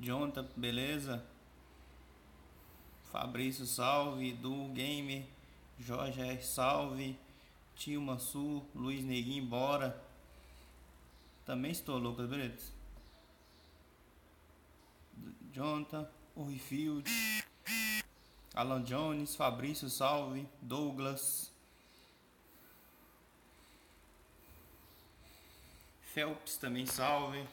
Jonathan, beleza? Fabrício, salve. Du Gamer, Jorge R, salve. Tio Mansur, Luiz Neguinho, bora. Também estou louco, beleza? Jonathan, Orfield, Alan Jones, Fabrício, salve. Douglas, Phelps, também salve.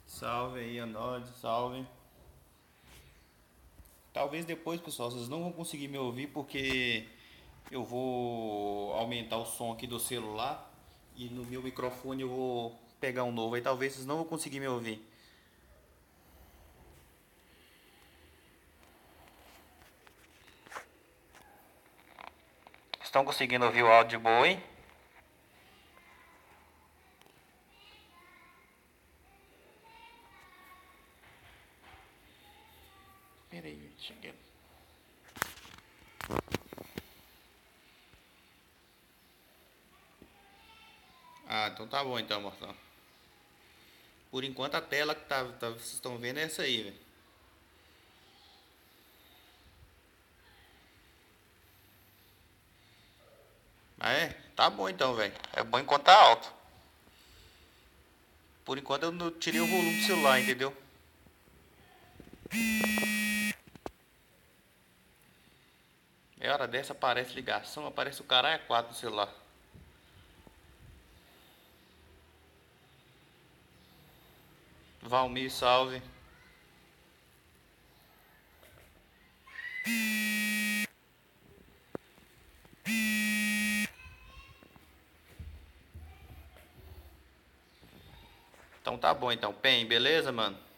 Salve aí, Android, salve. Talvez depois, pessoal, vocês não vão conseguir me ouvir porque eu vou aumentar o som aqui do celular e no meu microfone eu vou pegar um novo. Aí talvez vocês não vão conseguir me ouvir. Estão conseguindo ouvir o áudio de boa, hein? Peraí, cheguei. Ah, então tá bom então, mortão. Por enquanto a tela que vocês estão vendo é essa aí, velho. Ah, é? Tá bom então, velho. É bom enquanto tá alto. Por enquanto eu não tirei o volume do celular, entendeu? É hora dessa, aparece ligação, aparece o caralho a 4 no celular. Valmir, salve. Então tá bom então, Pen, beleza, mano?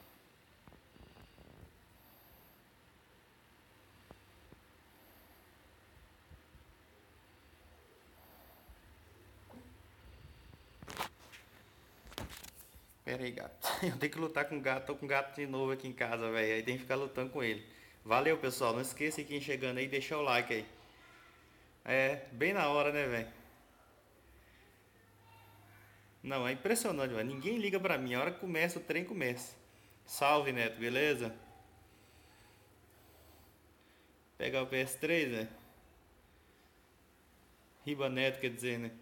Pera aí, gato. Eu tenho que lutar com o gato, tô com o gato de novo aqui em casa, velho. Aí tem que ficar lutando com ele. Valeu, pessoal. Não esqueça quem chegando aí, deixa o like aí. É, bem na hora, né, velho? Não, é impressionante, velho. Ninguém liga pra mim. A hora que começa, o trem começa. Salve, Neto, beleza? Pegar o PS3, né? Riba Neto, quer dizer, né?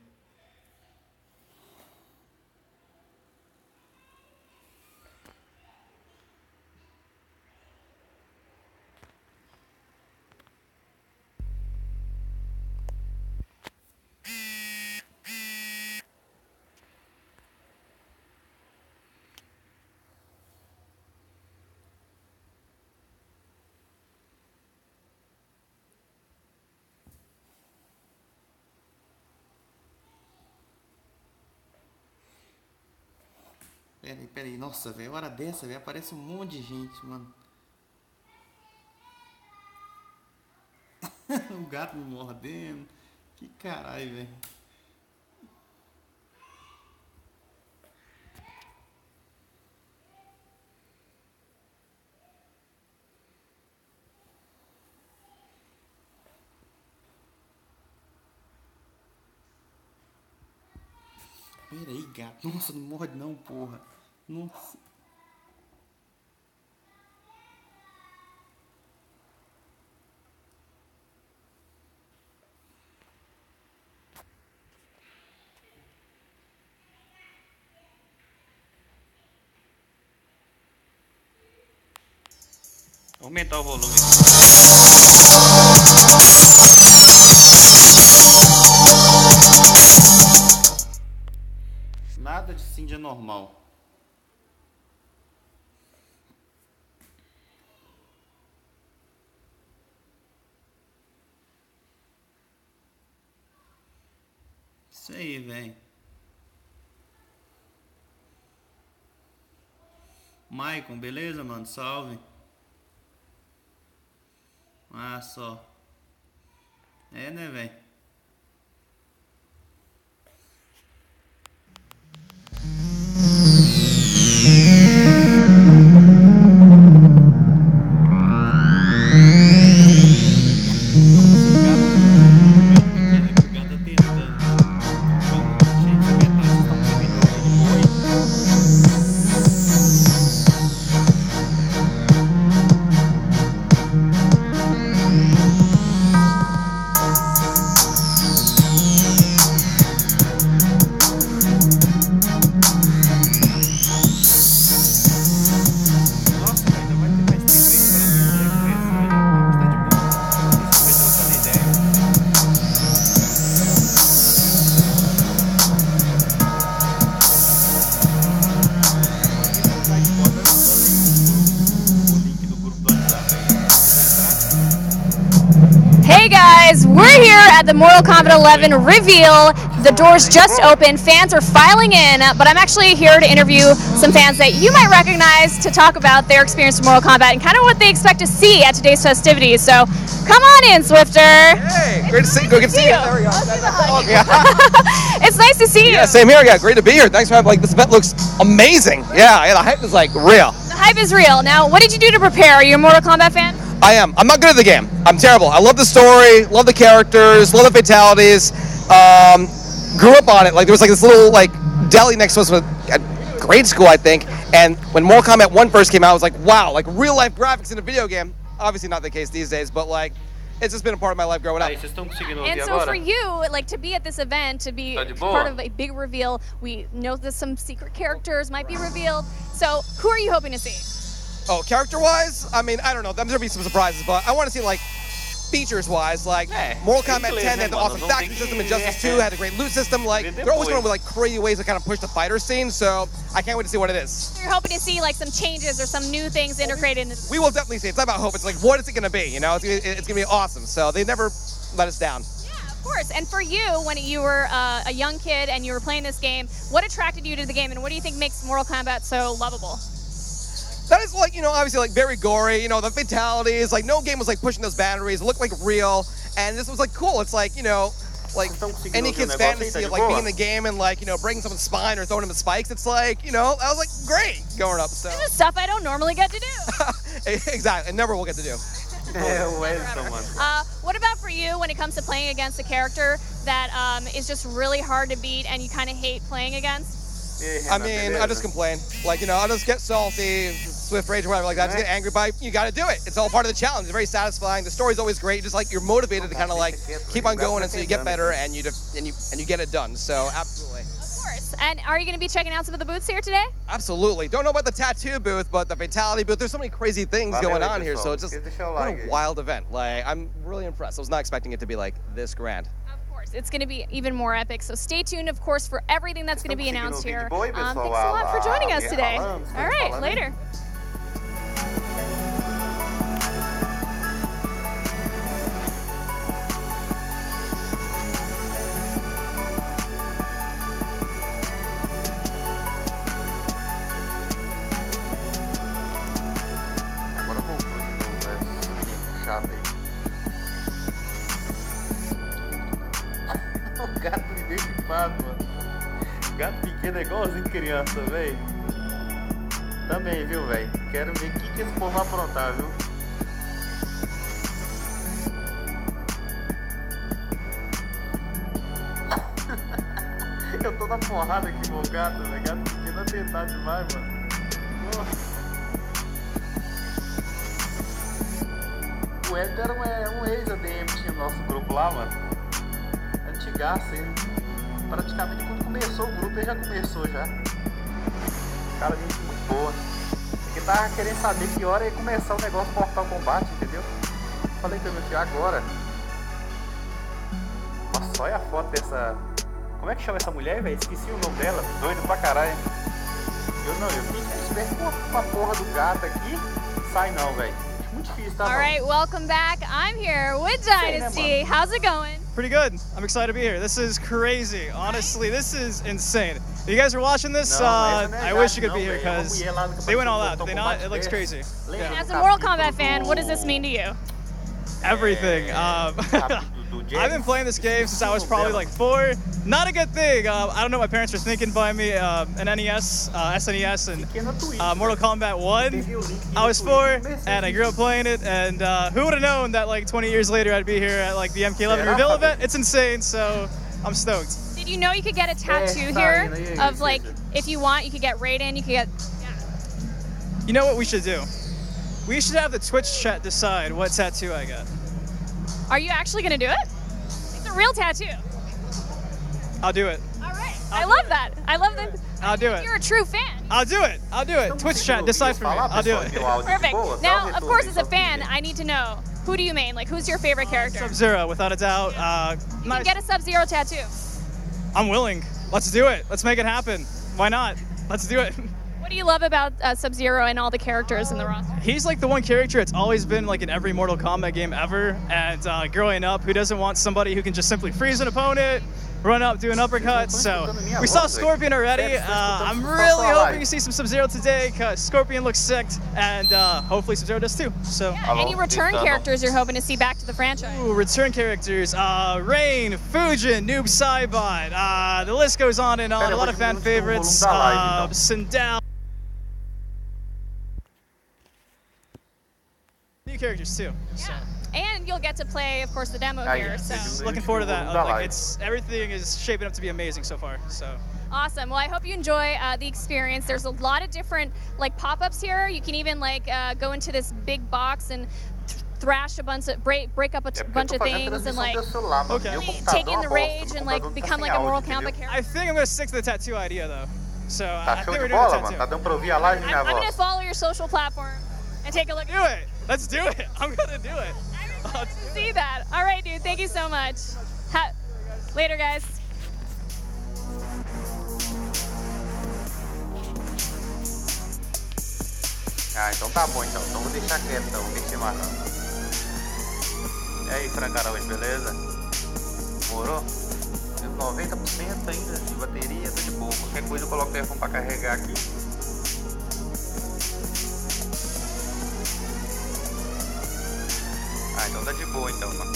Pera aí. Nossa, velho. Hora dessa, velho. Aparece um monte de gente, mano. O gato me mordendo. Que caralho, velho. Pera aí, gato. Nossa, não morde não, porra. Nossa. Vou aumentar o volume aqui. Nada de sim de normal. Isso aí, velho. Maicon, beleza, mano? Salve. Ah, só. É, né, velho? guys, we're here at the Mortal Kombat 11 reveal. The doors just opened, fans are filing in, but I'm actually here to interview some fans that you might recognize to talk about their experience with Mortal Kombat and kind of what they expect to see at today's festivities. So come on in, Swifter. Hey, great to see you. Good to see you. There we go. It's nice to see you. Yeah, same here. Yeah, great to be here. Thanks for having. Like, this event looks amazing. Yeah, the hype is like real. The hype is real. Now, what did you do to prepare? Are you a Mortal Kombat fan? I am. I'm not good at the game. I'm terrible. I love the story, love the characters, love the fatalities. Grew up on it. Like, there was like this little like deli next to us at grade school, I think. And when Mortal Kombat 1 first came out, I was like, wow, like real life graphics in a video game. Obviously not the case these days, but like, it's just been a part of my life growing up. And so for you, like to be at this event, to be part of a big reveal, we know that some secret characters might be revealed. So who are you hoping to see? Oh, character-wise? I mean, I don't know. There's going to be some surprises, but I want to see, like, features-wise, like, Mortal Kombat 10 had the awesome faction system, Injustice 2 had a great loot system, like, they're always going with, like, crazy ways to kind of push the fider scene, so I can't wait to see what it is. So you're hoping to see, like, some changes or some new things integrated into We will definitely see. It's not about hope. It's like, what is it going to be, you know? It's going to be awesome, so they never let us down. Yeah, of course. And for you, when you were a young kid and you were playing this game, what attracted you to the game, and what do you think makes Mortal Kombat so lovable? That is, like, you know, obviously, like, very gory, you know, the fatalities, like, no game was, like, pushing those boundaries, it looked, like, real, and this was, like, cool. It's, like, you know, like, any kid's fantasy of, like, being in the game and, like, you know, breaking someone's spine or throwing them with spikes, it's, like, you know, that was, like, great growing up, so. This is stuff I don't normally get to do. Exactly, and never will get to do. What about for you when it comes to playing against a character that is just really hard to beat and you kind of hate playing against? I mean, I just complain. Like, you know, I just get salty, swift rage or whatever like that. I just get angry by, you got to do it. It's all part of the challenge. It's very satisfying. The story's always great. Just like you're motivated to kind of like keep on going until you get better and you get it done. So absolutely. Of course. And are you going to be checking out some of the booths here today? Absolutely. Don't know about the tattoo booth, but the fatality booth. There's so many crazy things going on here. So it's just what a wild event. Like, I'm really impressed. I was not expecting it to be like this grand. It's going to be even more epic, so stay tuned, of course, for everything that's going to be announced here. Thanks a lot for joining us today. All right, later. O gato me deixa em paz, mano. Gato pequeno é igualzinho criança, velho. Também, viu, velho? Quero ver o que esse povo vai aprontar, viu? Eu tô na porrada aqui, meu gato, velho. Gato pequeno é tentar demais, mano. Nossa. O Hélio era um ex-ADM que tinha no nosso grupo lá, mano. Antigaço, ele praticamente quando começou o grupo, ele já começou já. Cara, gente muito boa. Porque tava querendo saber que hora ia começar o negócio do Mortal Kombat, entendeu? Falei pra meu tio, agora. Nossa, olha a foto dessa... Como é que chama essa mulher, velho? Esqueci o nome dela, doido pra caralho. Eu fiquei esperto com a porra do gato aqui. Sai não, velho. Muito difícil, tá? Alright, welcome back. I'm here with Dynasty. How's it going? Pretty good. I'm excited to be here. This is crazy. Honestly, this is insane. If you guys are watching this, I wish you could be here because they went all out. Did they not? It looks crazy. Yeah. As a Mortal Kombat fan, what does this mean to you? Everything. I've been playing this game since I was probably like 4. Not a good thing. I don't know what my parents were thinking buying me an NES, SNES, and Mortal Kombat 1. I was 4, and I grew up playing it, and who would have known that like 20 years later I'd be here at like the MK11 reveal event? It's insane, so I'm stoked. Did you know you could get a tattoo here of like, if you want, you could get Raiden, you could get... You know what we should do? We should have the Twitch chat decide what tattoo I get. Are you actually going to do it? It's a real tattoo. I'll do it. All right. I love that. I love that. I'll do it. You're a true fan. I'll do it. I'll do it. Twitch chat, decide for me. I'll do it. Perfect. Now, of course, as a fan, I need to know, who do you main? Like, who's your favorite character? Sub-Zero, without a doubt. You can get a Sub-Zero tattoo. I'm willing. Let's do it. Let's make it happen. Why not? Let's do it. What do you love about Sub-Zero and all the characters in the roster? He's like the one character it's always been like in every Mortal Kombat game ever. And growing up, who doesn't want somebody who can just simply freeze an opponent, run up, do an uppercut? So we saw Scorpion already. I'm really hoping to see some Sub-Zero today because Scorpion looks sick, and hopefully Sub-Zero does too. So any return characters you're hoping to see back to the franchise? Ooh, return characters. Rain, Fujin, Noob Saibot. The list goes on and on. A lot of fan favorites. Sindel. New characters too. So. And you'll get to play, of course, the demo here. So looking forward to that. Like, everything is shaping up to be amazing so far. So awesome. Well, I hope you enjoy the experience. There's a lot of different like pop-ups here. You can even like go into this big box and thrash a bunch of break up a bunch of things and like take in the rage and like become like a Mortal Kombat character. I think I'm gonna stick to the tattoo idea though. So I think we're doing the tattoo. I'm gonna follow your social platform and take a look. Do it. Let's do it. I'm gonna do it. Let's see that. All right, dude. Thank you so much. Later, guys. Ah, então tá bom então. Então vou deixar quieto então, vou mexer mais não. E aí, Francarões, beleza? Morou? 90% ainda de bateria, tá de boa. Qualquer coisa eu coloco o telefone pra carregar aqui. Ah, então tá de boa então, mano.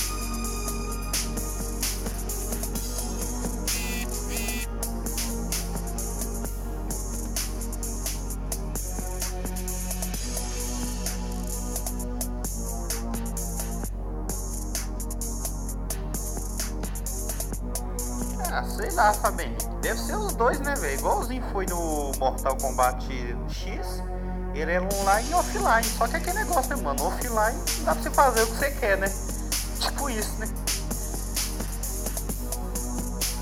Ah, sei lá, Fabinho. Deve ser os dois, né, velho? Igualzinho foi no Mortal Kombat X. Ele é online e offline. Só que é aquele negócio, né, mano? Offline dá pra você fazer o que você quer, né? Tipo isso, né?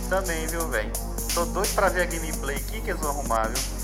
Também, viu, velho? Tô doido pra ver a gameplay aqui que eles vão arrumar, viu?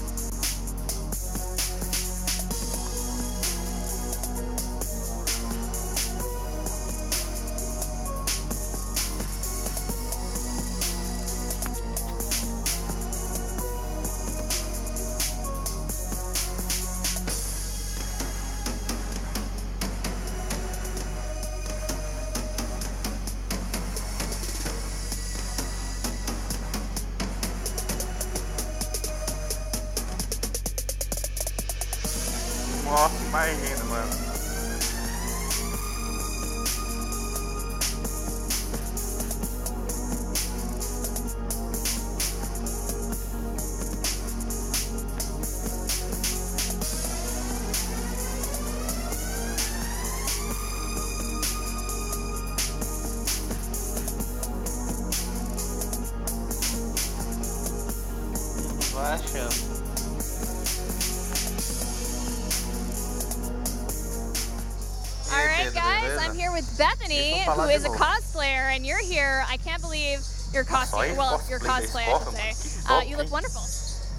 Nossa, imagina, mano. Vai achando. Alright guys, I'm here with Bethany, who is a cosplayer, and you're here. I can't believe your costume, well, your cosplay, I should say. You look wonderful.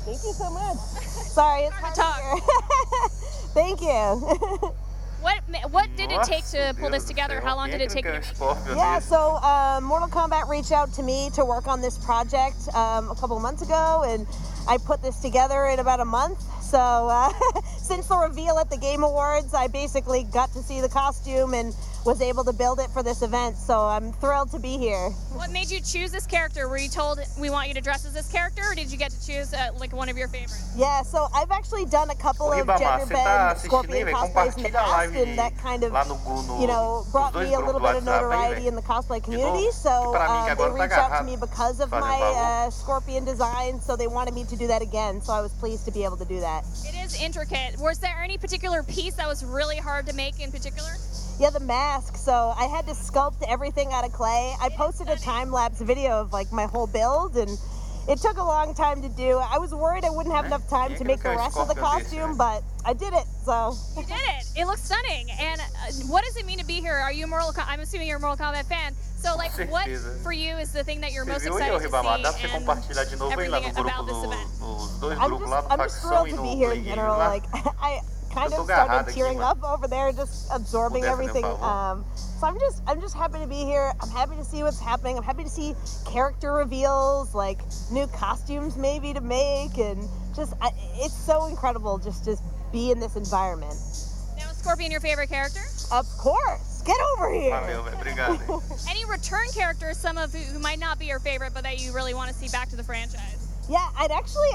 Thank you so much. Sorry, it's hard to talk. Thank you. What did it take to pull this together? How long did it take you to make it? Yeah, so Mortal Kombat reached out to me to work on this project a couple of months ago, and I put this together in about a month. So since the reveal at the Game Awards, I basically got to see the costume and was able to build it for this event. So I'm thrilled to be here. What made you choose this character? Were you told we want you to dress as this character, or did you get to choose like one of your favorites? Yeah, so I've actually done a couple of gender-bend Scorpion cosplays in the past, and that kind of, you know, brought me a little bit of notoriety in the cosplay community. So they reached out to me because of my Scorpion design, so they wanted me to do that again. So I was pleased to be able to do that. It is intricate. Was there any particular piece that was really hard to make in particular? Yeah, the mask. So I had to sculpt everything out of clay. I posted a time-lapse video of like my whole build, and it took a long time to do. I was worried I wouldn't have enough time to make the rest of the costume, but I did it, so. You did it. It looks stunning. And what does it mean to be here? Are you I'm assuming you're a Mortal Kombat fan. So like, what for you is the thing that you're most excited to see and everything about this event? I'm just thrilled to be here in general. Like, I kind of started tearing up over there, just absorbing everything. So I'm just happy to be here. I'm happy to see what's happening. I'm happy to see character reveals, like new costumes maybe to make, and it's so incredible just to be in this environment. Now, is Scorpion your favorite character? Of course. Get over here. Valeu, velho. Obrigado. Any return characters, some of who might not be your favorite, but that you really want to see back to the franchise? Yeah, I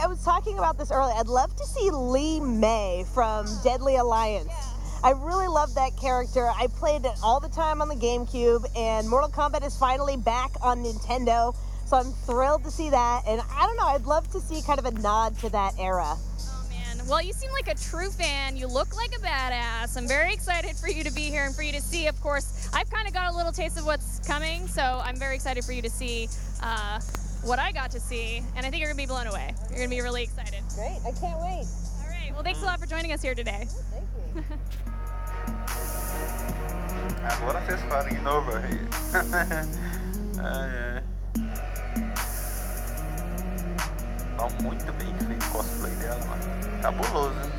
was talking about this earlier. I'd love to see Lee May from Deadly Alliance. Yeah. I really love that character. I played it all the time on the GameCube, and Mortal Kombat is finally back on Nintendo, so I'm thrilled to see that. And I don't know, I'd love to see kind of a nod to that era. Oh man, well you seem like a true fan. You look like a badass. I'm very excited for you to be here and for you to see, of course. I've kind of got a little taste of what's coming, so I'm very excited for you to see what I got to see, and I think you're going to be blown away. You're going to be really excited. Great, I can't wait. All right, well thanks a lot for joining us here today. Thank you. Agora vocês falam de novo aí. Tá muito bem feito o cosplay dela, mano. Cabuloso, né?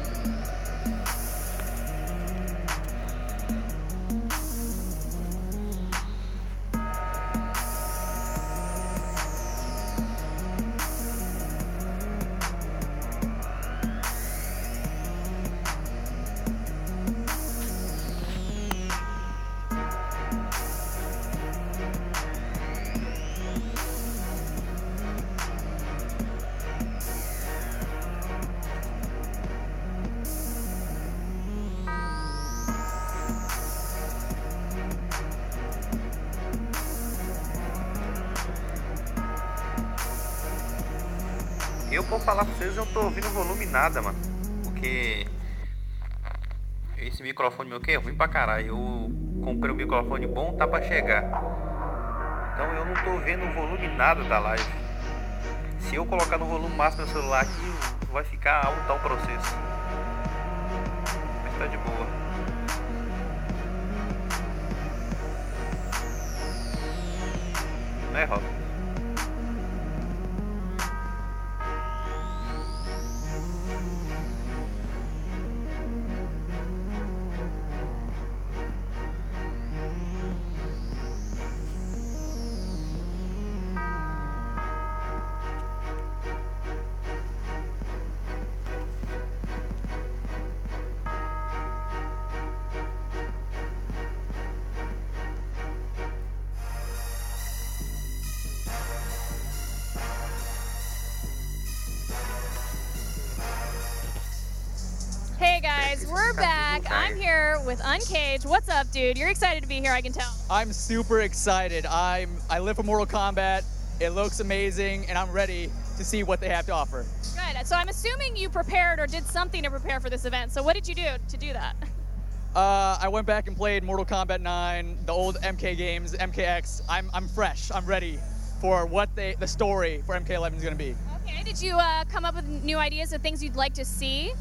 Eu vou falar pra vocês, eu não tô ouvindo volume nada, mano. Porque esse microfone meu aqui é ruim pra caralho. Eu comprei um microfone bom, tá pra chegar. Então eu não tô ouvindo o volume nada da live. Se eu colocar no volume máximo no celular aqui, vai ficar alto o processo. Mas tá de boa. Não é, Rob? Hey guys, we're back. I'm here with Uncaged. What's up, dude? You're excited to be here, I can tell. I'm super excited. I live for Mortal Kombat. It looks amazing, and I'm ready to see what they have to offer. Good. So I'm assuming you prepared or did something to prepare for this event. So what did you do to do that? I went back and played Mortal Kombat 9, the old MK games, MKX. I'm fresh. I'm ready for what the story for MK11 is going to be. Okay. Did you come up with new ideas of things you'd like to see?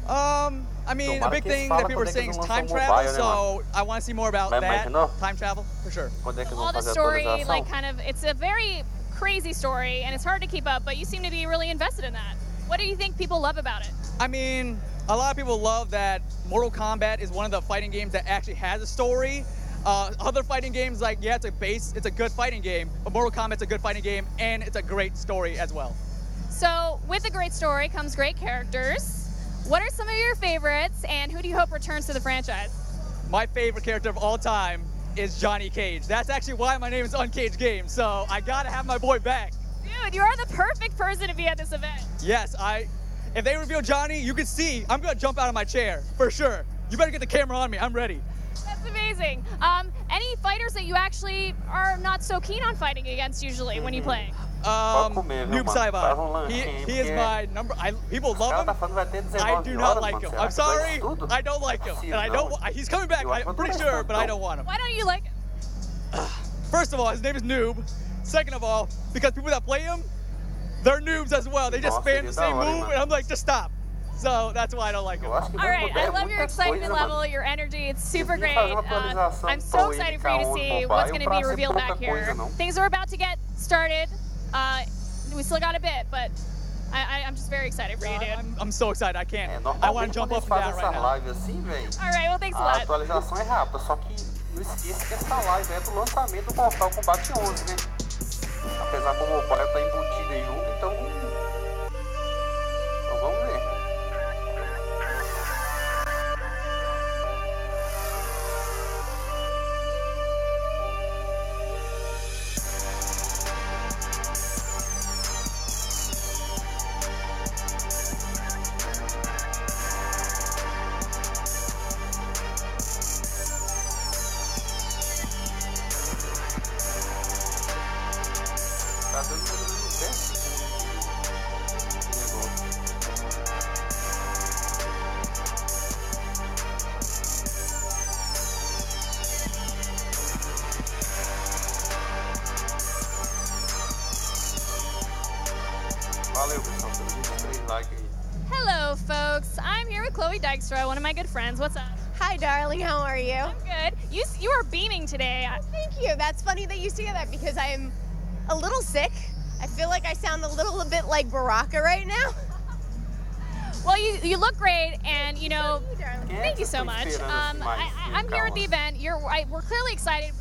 I mean, a big thing that people are saying is time travel, so I want to see more about that. Time travel, for sure. All the story, like kind of, it's a very crazy story, and it's hard to keep up, but you seem to be really invested in that. What do you think people love about it? I mean, a lot of people love that Mortal Kombat is one of the fighting games that actually has a story. Other fighting games, like, yeah, it's a good fighting game, but Mortal Kombat's a good fighting game, and it's a great story as well. So, with a great story comes great characters. What are some of your favorites, and who do you hope returns to the franchise? My favorite character of all time is Johnny Cage. That's actually why my name is Uncaged Games, so I gotta have my boy back. Dude, you are the perfect person to be at this event. Yes, if they reveal Johnny, you can see, I'm gonna jump out of my chair, for sure. You better get the camera on me, I'm ready. That's amazing. Any fighters that you actually are not so keen on fighting against usually when you play? Noob Saibot. He is my number. People love him. I do not like him. I'm sorry. I don't like him. And I don't. He's coming back. I'm pretty sure, but I don't want him. Why don't you like him? First of all, his name is Noob. Second of all, because people that play him, they're noobs as well. They just spam the same move, and I'm like, just stop. So that's why I don't like him. All right, I love your excitement level, your energy. It's super great. I'm so excited for you to see what's going to be revealed back here. Things are about to get started. We still got a bit, but I'm just very excited for you, dude. I'm so excited. I can't. I want to jump up and down right now. All right, well, thanks a lot. A atualização é rápida, só que não esqueça que essa live é do lançamento do Mortal Kombat 11, né? Apesar que o mobile tá embutido aí junto, então Dykstra, one of my good friends. What's up? Hi, darling. How are you? I'm good. You are beaming today. Thank you. That's funny that you say that because I'm a little sick. I feel like I sound a little bit like Baraka right now. Well, you look great, and you know, thank you so much. I'm here at the event. We're clearly excited.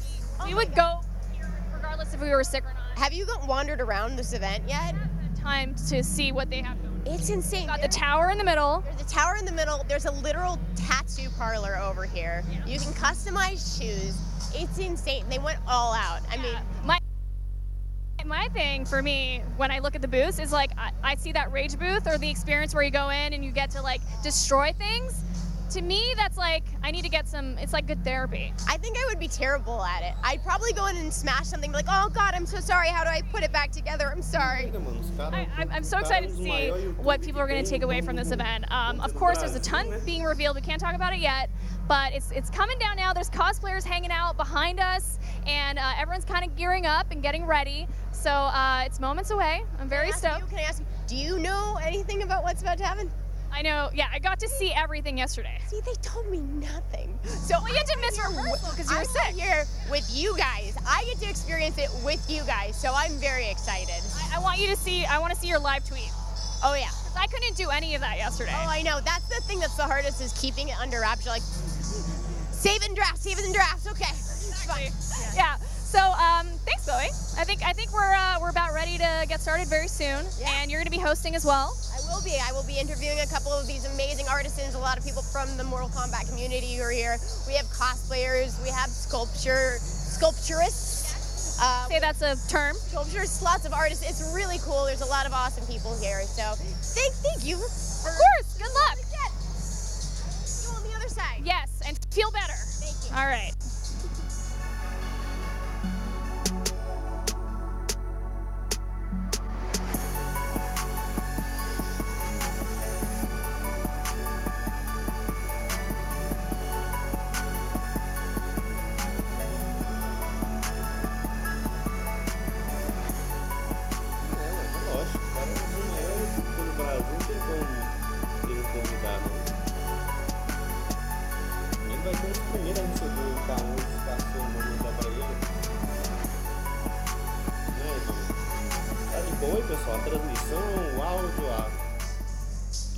We would go here regardless if we were sick or not. Have you wandered around this event yet? I haven't had time to see what they have going. It's insane. Got the tower in the middle. There's a tower in the middle. There's a literal tattoo parlor over here. Yeah. You can customize shoes. It's insane. They went all out. I mean, my thing for me when I look at the booths is like I see that rage booth or the experience where you go in and you get to like destroy things. To me, that's like, I need to get some, it's like good therapy. I think I would be terrible at it. I'd probably go in and smash something like, oh God, I'm so sorry. How do I put it back together? I'm sorry. I'm so excited to see what people are going to take away from this event. Of course, there's a ton being revealed. We can't talk about it yet, but it's coming down now. There's cosplayers hanging out behind us, and everyone's kind of gearing up and getting ready. So it's moments away. I'm very stoked. Can I ask you, do you know anything about what's about to happen? I know, yeah, I got to see everything yesterday. See, they told me nothing. So well, you had to miss rehearsal because you were sick. I'm here with you guys. I get to experience it with you guys, so I'm very excited. I want to see your live tweet. Oh yeah. Because I couldn't do any of that yesterday. Oh, I know. That's the thing that's the hardest is keeping it under wraps. You're like, save it in drafts, okay. Fine. Yeah. So thanks, Chloe. I think we're about ready to get started very soon, and you're going to be hosting as well. I will be interviewing a couple of these amazing artisans, a lot of people from the Mortal Kombat community who are here. We have cosplayers, we have sculpturists. Say that's a term. Sculpturists, lots of artists. It's really cool. There's a lot of awesome people here. So thank you. Of course. Good luck. You on the other side. Yes, and feel better. Thank you. All right.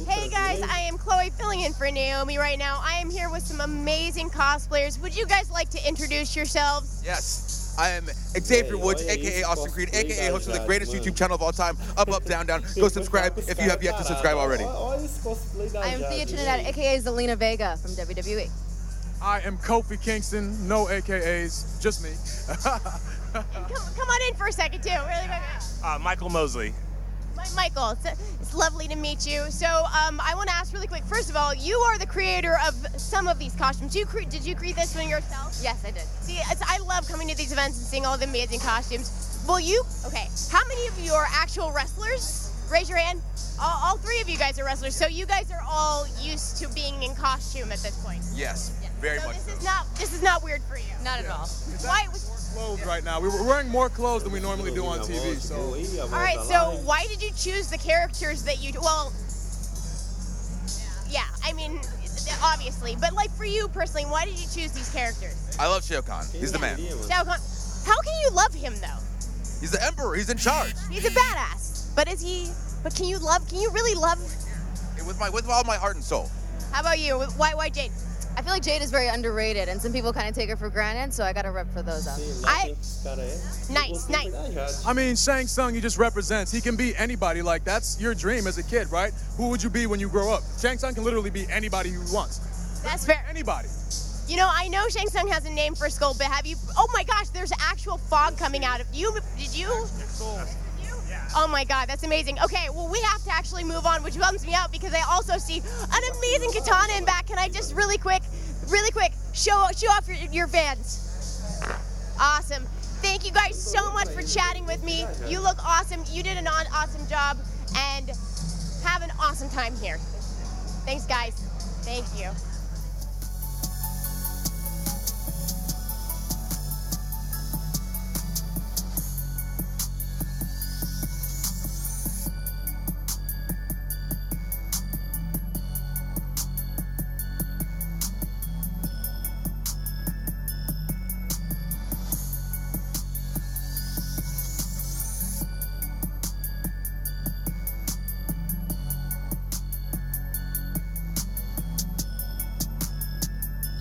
Hey guys, I am Chloe filling in for Naomi right now. I am here with some amazing cosplayers. Would you guys like to introduce yourselves? Yes. I am Xavier Woods, aka Austin Creed, aka host of the greatest YouTube channel of all time, Up, Up, Down, Down. Go subscribe if you have yet to subscribe already. I am Thea Trinidad, aka Zelina Vega from WWE. I am Kofi Kingston, no AKAs, just me. Come on in for a second too, really quick. Michael Mosley. Michael, it's lovely to meet you. So I want to ask really quick, first of all, you are the creator of some of these costumes. Did you create this one yourself? Yes, I did. See, I love coming to these events and seeing all the amazing costumes. Okay, how many of you are actual wrestlers? Raise your hand. All three of you guys are wrestlers, so you guys are all used to being in costume at this point. Yes, very much so. This is not weird for you. Not at all. Why? Clothes right now. We're wearing more clothes than we normally do on TV. So. All right. So why did you choose the characters that you? Well, yeah. I mean, obviously, but like for you personally, why did you choose these characters? I love Shao Kahn. He's the man. Shao Kahn. How can you love him though? He's the emperor. He's in charge. He's a badass. But is he? But can you really love? With all my heart and soul. How about you? Why Jade? I feel like Jade is very underrated, and some people kind of take her for granted, so I got to rep for those out. Nice. I mean, Shang Tsung, he just represents. He can be anybody. Like, that's your dream as a kid, right? Who would you be when you grow up? Shang Tsung can literally be anybody he wants. That's fair. Anybody. You know, I know Shang Tsung has a name for a skull, but have you? Oh my gosh, there's actual fog coming out of you. Did you? Oh my God, that's amazing. Okay, well, we have to actually move on, which bums me out because I also see an amazing katana in back. Can I just really quick, show off your fans? Awesome. Thank you guys so much for chatting with me. You look awesome. You did an awesome job, and have an awesome time here. Thanks, guys. Thank you.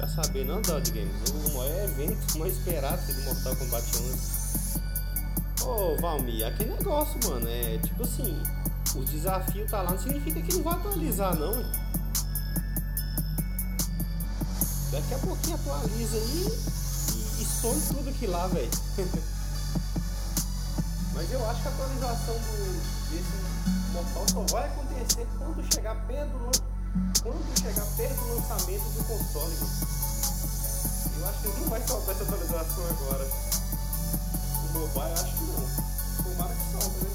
Tá sabendo não, Dodge Games? O maior evento mais esperado do Mortal Kombat 11. Ô, Valmir, aquele negócio, mano, é tipo assim, o desafio tá lá, não significa que não vai atualizar, não, hein? Daqui a pouquinho atualiza aí e some tudo aqui lá, velho. Mas eu acho que a atualização desse Mortal só vai acontecer quando chegar perto do lançamento do console, mano. Eu acho que ele não vai soltar essa atualização agora. O mobile, acho que não. Tomara que solta, né?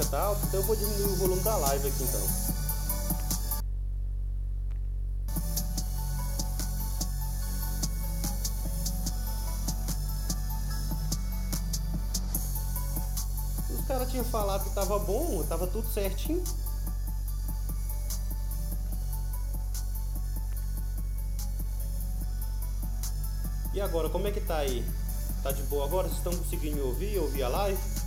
Tá alto, então eu vou diminuir o volume da live aqui então. Os caras tinham falado que tava bom, tava tudo certinho. E agora, como é que tá aí? Tá de boa agora? Vocês estão conseguindo me ouvir a live?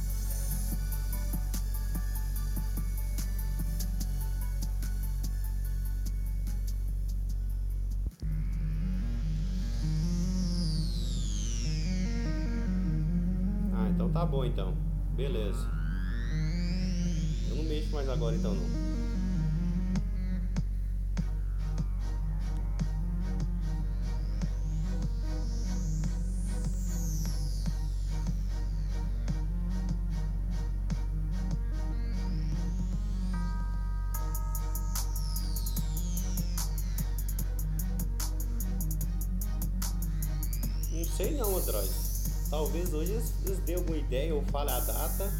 Tá bom então, beleza. Eu não mexo mais agora então não. Não sei não, Android. Talvez hoje eles dêem alguma ideia ou falem a data,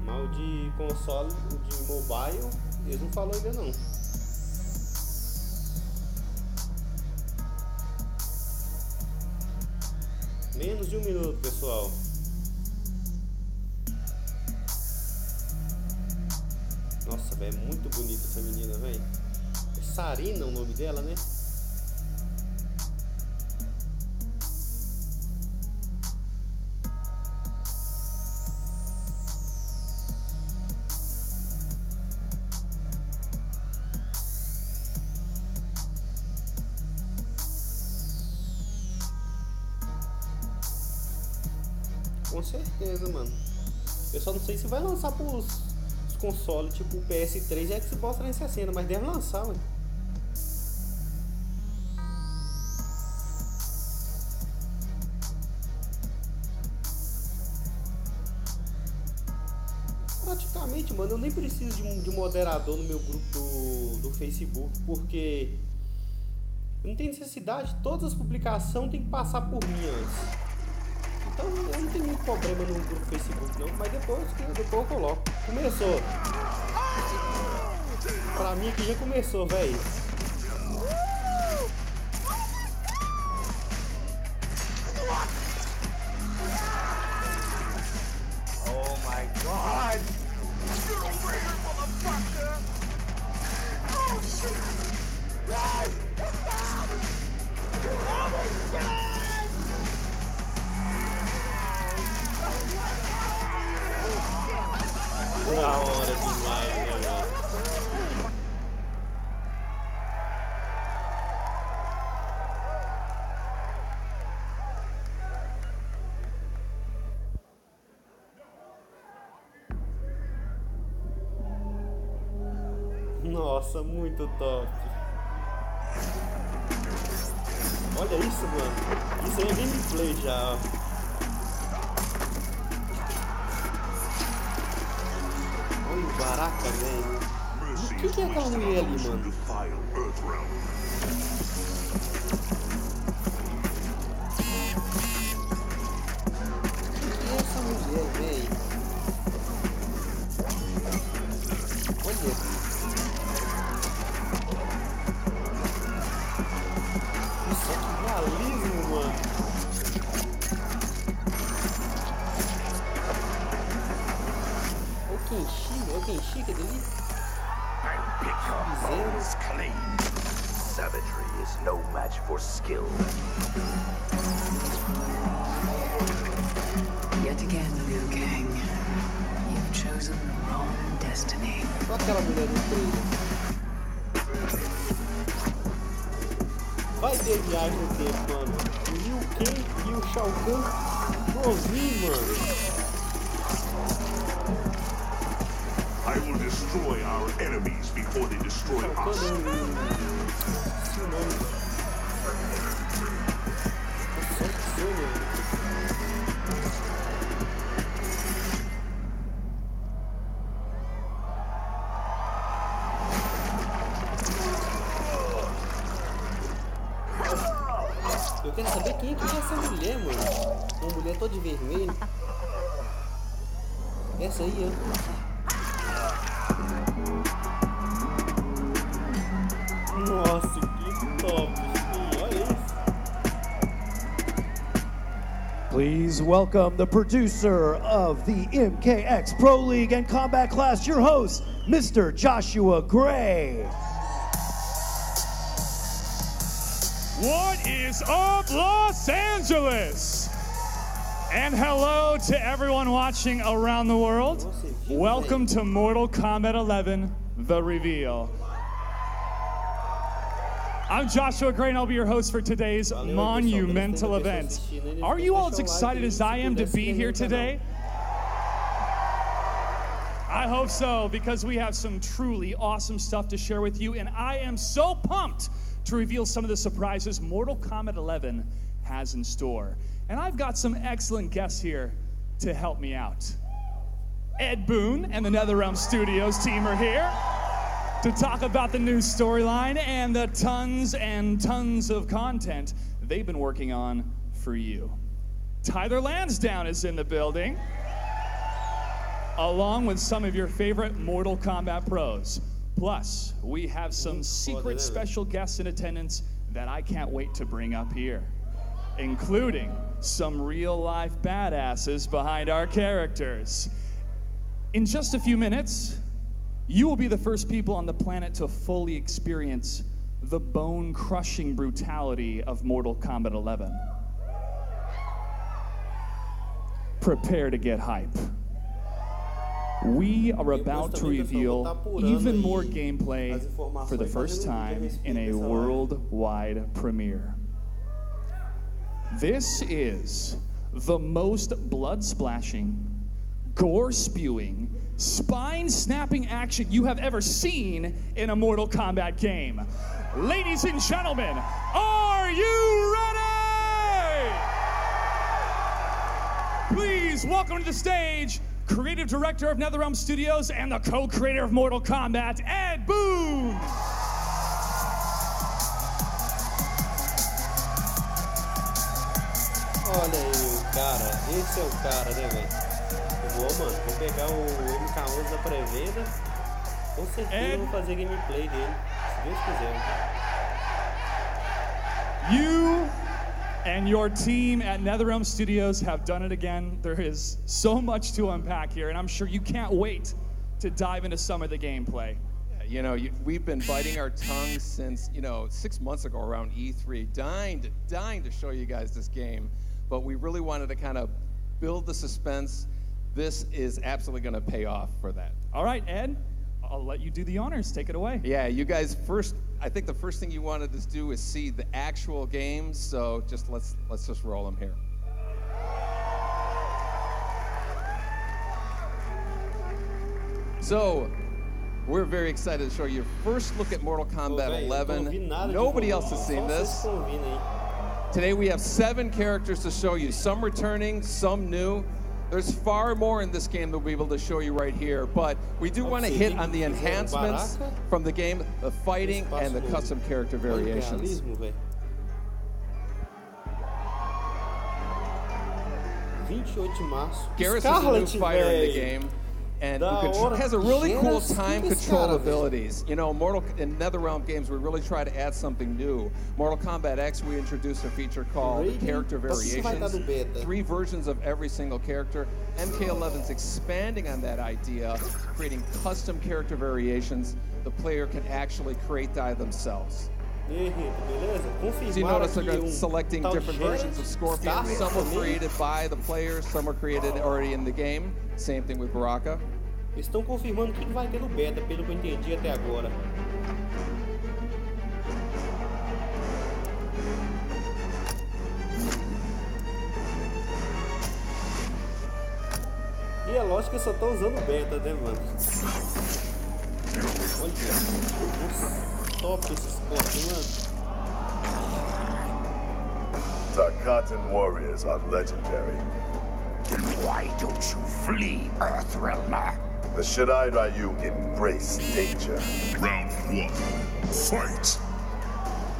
mas o de console, o de mobile, eles não falaram ainda não. Menos de 1 minuto, pessoal. Nossa, velho, é muito bonita essa menina, velho. É Sarina o nome dela, né? Com certeza, mano. Eu só não sei se vai lançar pros consoles tipo o PS3 e Xbox 360, mas deve lançar, mano. Praticamente, mano, eu nem preciso de moderador no meu grupo do Facebook, porque não tem necessidade, todas as publicações tem que passar por mim antes. Então eu não tenho muito problema no grupo Facebook não, mas depois eu coloco. Começou. Pra mim aqui já começou, velho. Oh my god! Oh shit! Da hora demais, né, velho? Nossa, muito top. Olha isso, mano. Isso aí é gameplay já, ó. Caraca, velho. O que é aquela mulher ali, mano? O que é essa mulher, velho? Olha. realismo, mano. Olha o Kenshi, que delícia. Clean. Savagery is no match for skill. Yet again, Liu Kang, you've chosen the wrong destiny. Olha aquela mulher no trailer. Vai ter viagem no tempo, mano. O Liu Kang e o Shao Kahn novinho, mano. I will destroy our enemies before they destroy us. Eu quero saber quem é que é essa mulher, mano. Uma mulher toda de vermelho. Essa aí, ó. Nossa, que top, olha isso. Please welcome the producer of the MKX Pro League and Combat Class, your host, Mr. Joshua Gray. What is up, Los Angeles? And hello to everyone watching around the world. Welcome to Mortal Kombat 11, The Reveal. I'm Joshua Gray, and I'll be your host for today's monumental event. Are you all as excited as I am to be here today? I hope so, because we have some truly awesome stuff to share with you, and I am so pumped to reveal some of the surprises Mortal Kombat 11 has in store. And I've got some excellent guests here to help me out. Ed Boon and the NetherRealm Studios team are here to talk about the new storyline and the tons and tons of content they've been working on for you. Tyler Lansdowne is in the building, along with some of your favorite Mortal Kombat pros. Plus, we have some secret special guests in attendance that I can't wait to bring up here, including some real-life badasses behind our characters. In just a few minutes, you will be the first people on the planet to fully experience the bone-crushing brutality of Mortal Kombat 11. Prepare to get hype. We are about to reveal even more gameplay for the first time in a worldwide premiere. This is the most blood-splashing, gore-spewing, spine-snapping action you have ever seen in a Mortal Kombat game. Ladies and gentlemen, are you ready? Please welcome to the stage Creative Director of NetherRealm Studios and the co-creator of Mortal Kombat, Ed Boon. Olha aí o cara, esse é o cara, né, velho? Mano, vou pegar o MK11 da pré-venda, com certeza vou fazer gameplay dele, se Deus quiser. You and your team at NetherRealm Studios have done it again. There is so much to unpack here, and I'm sure you can't wait to dive into some of the gameplay. You know, we've been biting our tongues since, 6 months ago around E3, dying to show you guys this game, but we really wanted to kind of build the suspense. This is absolutely going to pay off for that. All right, Ed, I'll let you do the honors. Take it away. Yeah, you guys first. I think the first thing you wanted to do is see the actual game. So let's just roll them here. So we're very excited to show you your first look at Mortal Kombat 11. Nobody else has seen this. Today we have 7 characters to show you. Some returning, some new. There's far more in this game that we'll be able to show you right here, but we do want to hit on the enhancements from the game, the fighting, and the custom character variations. Garrus is a new fighter in the game. And has a really cool time control abilities. You know, in NetherRealm games, we really try to add something new. Mortal Kombat X, we introduced a feature called Character Variations. 3 versions of every single character. MK11's expanding on that idea, creating custom character variations the player can actually create themselves. So you notice they're selecting different versions of Scorpion. Some were created by the players, some were created already in the game. Same thing with Baraka. Eles estão confirmando o que vai ter no beta, pelo que eu entendi até agora. E é lógico que só estão usando o beta, né, mano? Olha, top esses cortes, mano. The Cotton Warriors are legendary. Why don't you flee, Earthrealmer? The Shirai Ryu embrace danger. Round 1, fight!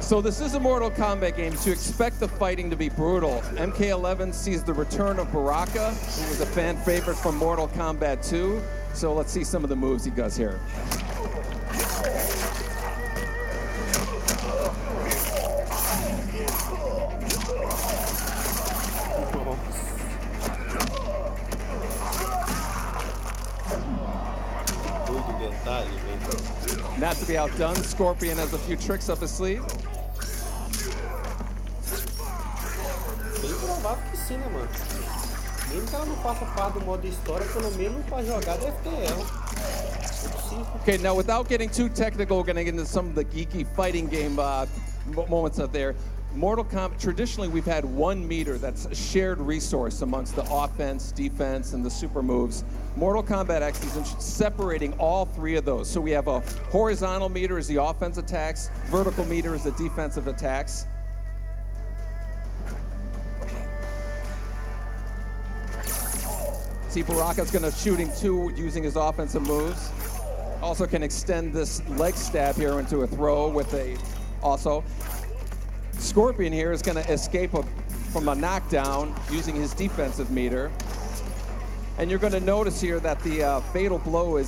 So this is a Mortal Kombat game, so you expect the fighting to be brutal. MK11 sees the return of Baraka, who was a fan favorite from Mortal Kombat 2. So let's see some of the moves he does here. Not to be outdone, Scorpion has a few tricks up his sleeve. Bem provável que sim, né, mano? Mesmo que ela não faça parte do modo história, pelo menos pra jogar deve ter ela. Okay, now without getting too technical, we're going to get into some of the geeky fighting game moments out there. Mortal Kombat, traditionally we've had 1 meter that's a shared resource amongst the offense, defense, and the super moves. Mortal Kombat X is separating all 3 of those. So we have a horizontal meter as the offense attacks, vertical meter as the defensive attacks. See, Baraka's going to shooting 2 using his offensive moves. Also can extend this leg stab here into a throw with a also. Scorpion here is going to escape from a knockdown using his defensive meter. And you're going to notice here that the fatal blow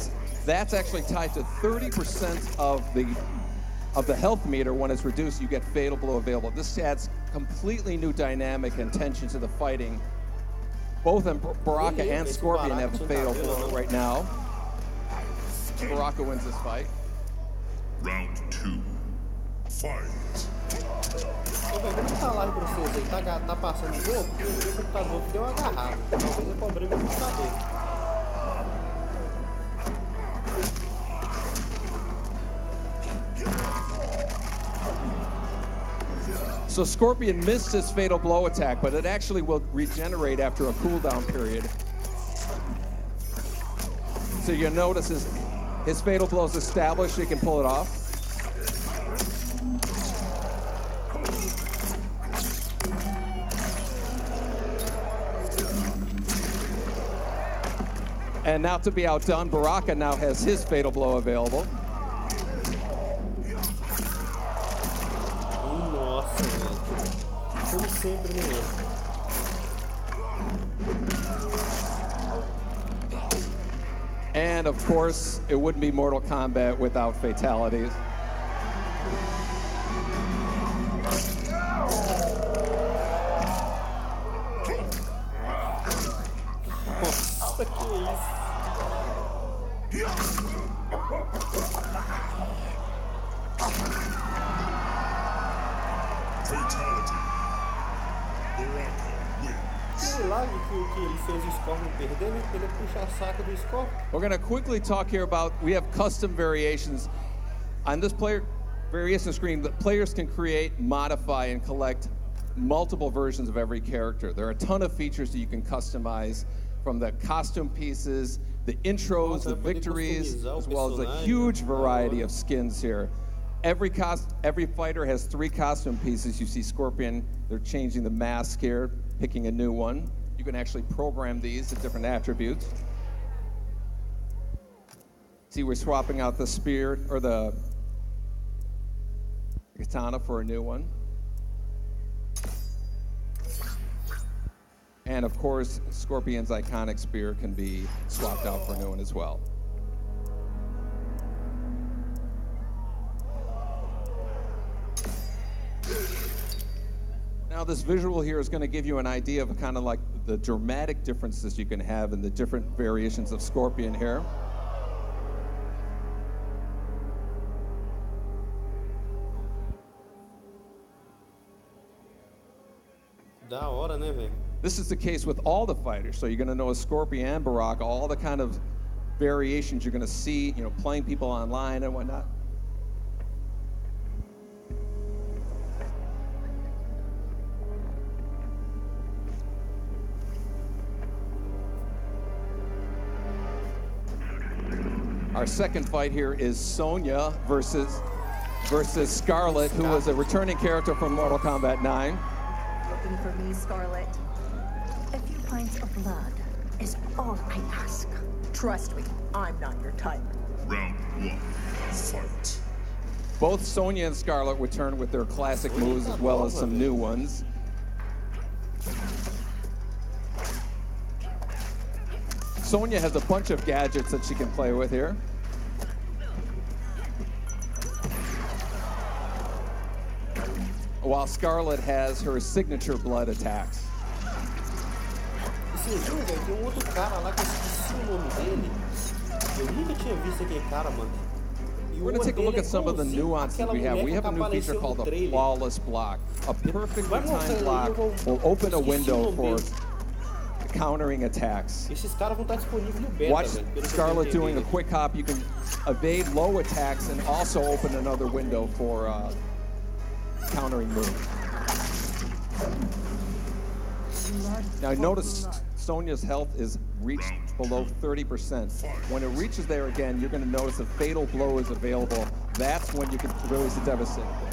that's actually tied to 30% of the health meter. When it's reduced, you get fatal blow available. This adds completely new dynamic and tension to the fighting. Both Baraka and Scorpion have a fatal blow right now. Baraka wins this fight. Round 2, fight. Ô, velho, como tá lá pra vocês aí? Tá passando o jogo? Porque o meu computador deu uma agarrada. Talvez eu problema no computador. So Scorpion missed his fatal blow attack, but it actually will regenerate after a cooldown period. So you'll notice his fatal blow is established, he can pull it off. And now to be outdone, Baraka now has his fatal blow available. Nossa, velho. Como sempre, né? And of course, it wouldn't be Mortal Kombat without fatalities. Nossa, que isso? Fatality. Baraka wins. Que milagre que ele fez o Scorpion perder, né? Ele puxa a saca do Scorpion. We're going to quickly talk here about, we have custom variations. On this player variation screen, the players can create, modify, and collect multiple versions of every character. There are a ton of features that you can customize, from the costume pieces, the intros, the victories, as well as a huge variety of skins here. Every fighter has 3 costume pieces. You see Scorpion, they're changing the mask here, picking a new one. You can actually program these at different attributes. See, we're swapping out the spear, or the katana for a new one. And of course, Scorpion's iconic spear can be swapped out for a new one as well. Now this visual here is going to give you an idea of kind of like the dramatic differences you can have in the different variations of Scorpion here. Da hora, né, velho? This is the case with all the fighters, so you're going to know Scorpion and Baraka, all the kind of variations you're going to see, you know, playing people online and whatnot. Our second fight here is Sonya versus Scarlet, who was a returning character from Mortal Kombat 9. Looking for me, Scarlet? A few pints of blood is all I ask. Trust me, I'm not your type. Round 1, fight. Both Sonya and Scarlet return with their classic moves as well as some new ones. Sonya has a bunch of gadgets that she can play with here. While Scarlet has her signature blood attacks. Esse jogo, velho, tem outro cara lá que eu esqueci o nome dele. Eu nunca tinha visto aquele cara, mano. We're going to take a look at some of the nuances we have. We have a new feature called the flawless block. A perfectly timed block will open a window for countering attacks. Esses caras vão estar disponíveis no beta, Watch velho. Scarlet doing a quick hop. You can evade low attacks and also open another window for countering moves. Now notice Sonya's health is reached below 30%. When it reaches there again, you're going to notice a fatal blow is available. That's when you can release a devastating blow.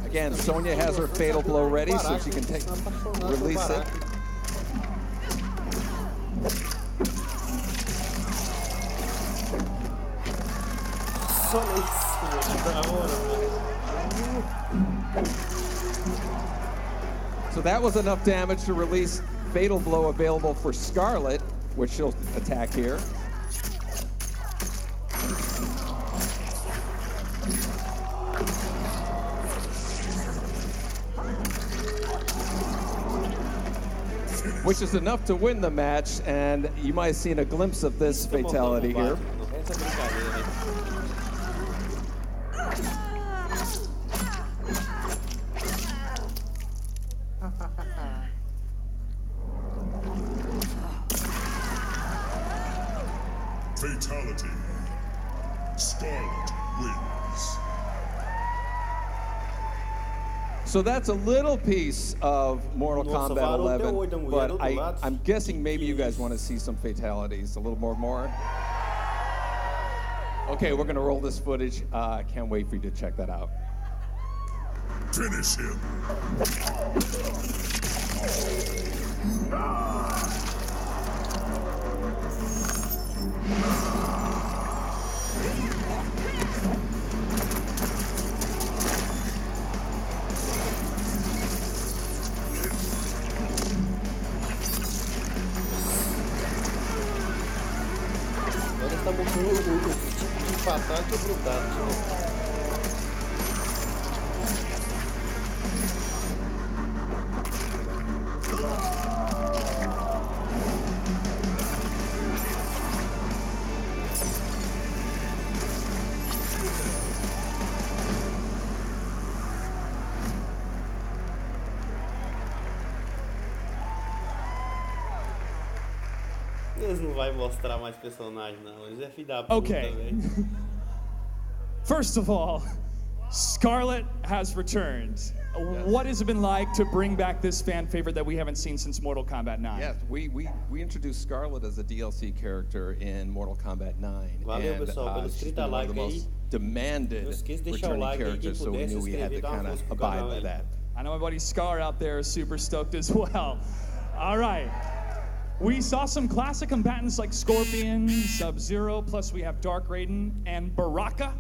Again, Sonya has her fatal blow ready, so she can release it. So that was enough damage to release fatal blow available for Scarlet, which she'll attack here. Which is enough to win the match, and you might have seen a glimpse of this fatality here. Fatality. Scarlet wins. So that's a little piece of Mortal Kombat 11, but I'm guessing maybe you guys want to see some fatalities, a little more. Okay, we're gonna roll this footage. Can't wait for you to check that out. Finish him. Tá mostrando o tipo de fatal que é brutal. Eles não vai mostrar mais personagem, não. Eles é filho da puta, Okay. velho. First of all, Scarlet has returned. What has it been like to bring back this fan favorite that we haven't seen since Mortal Kombat 9? Yes, we introduced Scarlet as a DLC character in Mortal Kombat 9. Valeu, and pessoal, pelos she's 30 been one of the likes aí. most demanded Não esqueça de deixar o returning like aí, quem characters, so we puder se knew we had to inscrever, dar uma kind of força pro abide canal by aí. that. I know my buddy Scar out there is super stoked as well. All right. We saw some classic combatants like Scorpion, Sub-Zero, plus we have Dark Raiden, and Baraka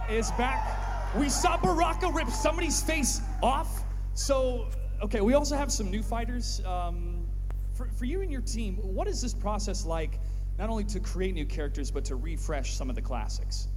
is back. We saw Baraka rip somebody's face off. So, okay, we also have some new fighters. For you and your team, what is this process like, not only to create new characters, but to refresh some of the classics?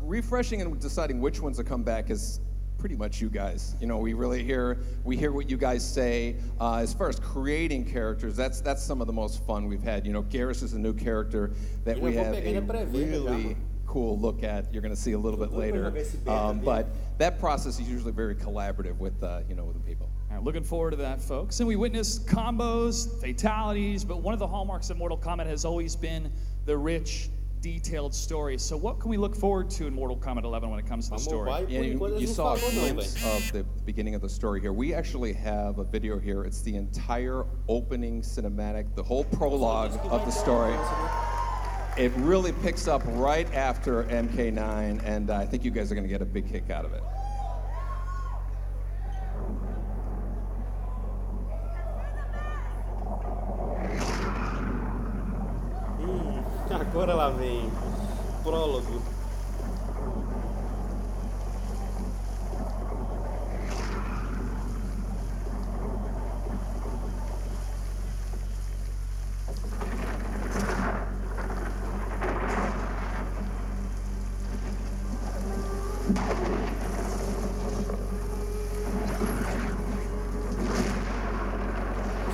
Refreshing and deciding which ones to come back is pretty much you guys. You know, we hear what you guys say. As far as creating characters, that's some of the most fun we've had. You know, Garrus is a new character that we have a really cool look at. You're going to see a little bit later. But that process is usually very collaborative with the people. All right, looking forward to that, folks. And we witnessed combos, fatalities, but one of the hallmarks of Mortal Kombat has always been the rich, detailed story. So what can we look forward to in Mortal Kombat 11 when it comes to the story? Yeah, you saw a glimpse of the beginning of the story here. We actually have a video here. It's the entire opening cinematic, the whole prologue of the story. It really picks up right after MK9, and I think you guys are going to get a big kick out of it. Agora lá vem prólogo.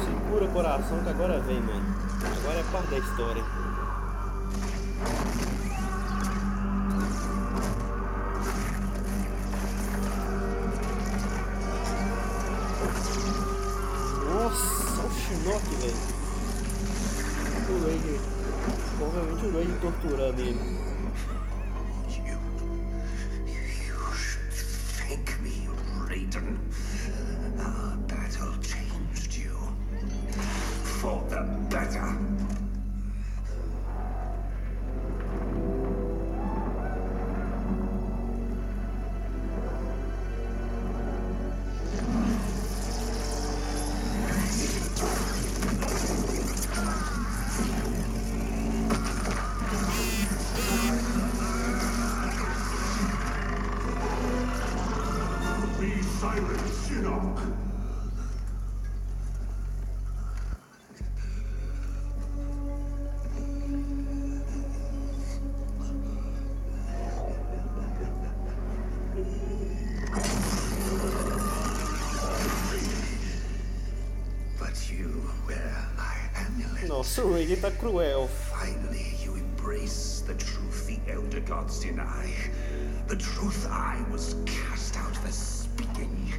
Segura o coração que agora vem, mano. Agora é parte da história. Nossa, o Shinnok, velho. O Raiden. Provavelmente o Raiden torturando ele. You should thank me, Raiden. Our battle changed you. For the better. Be silent, Shinnok. But you wear my amulet. Nossa, o Raiden tá cruel. Finally, you embrace the truth the Elder Gods deny. The truth I was cast out for speaking.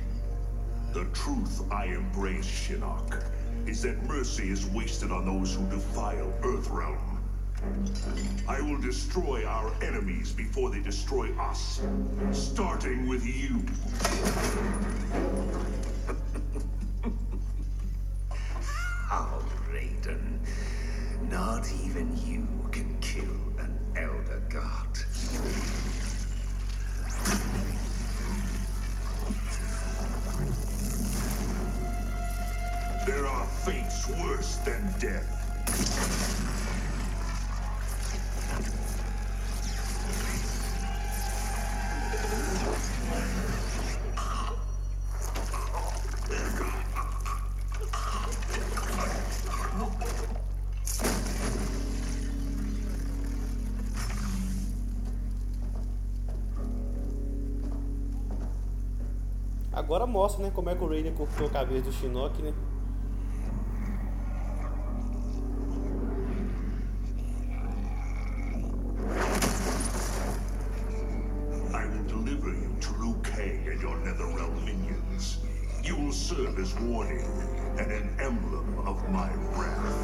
The truth I embrace, Shinnok, is that mercy is wasted on those who defile Earthrealm. I will destroy our enemies before they destroy us, starting with you. How, Raiden? Not even you can kill an Elder God. There are fates worse than death. Agora mostra, né, como é que o Raiden cortou a cabeça do Shinnok, né? I will deliver you to Liu Kang and your Netherrealm minions. You will serve as warning and an emblem of my wrath.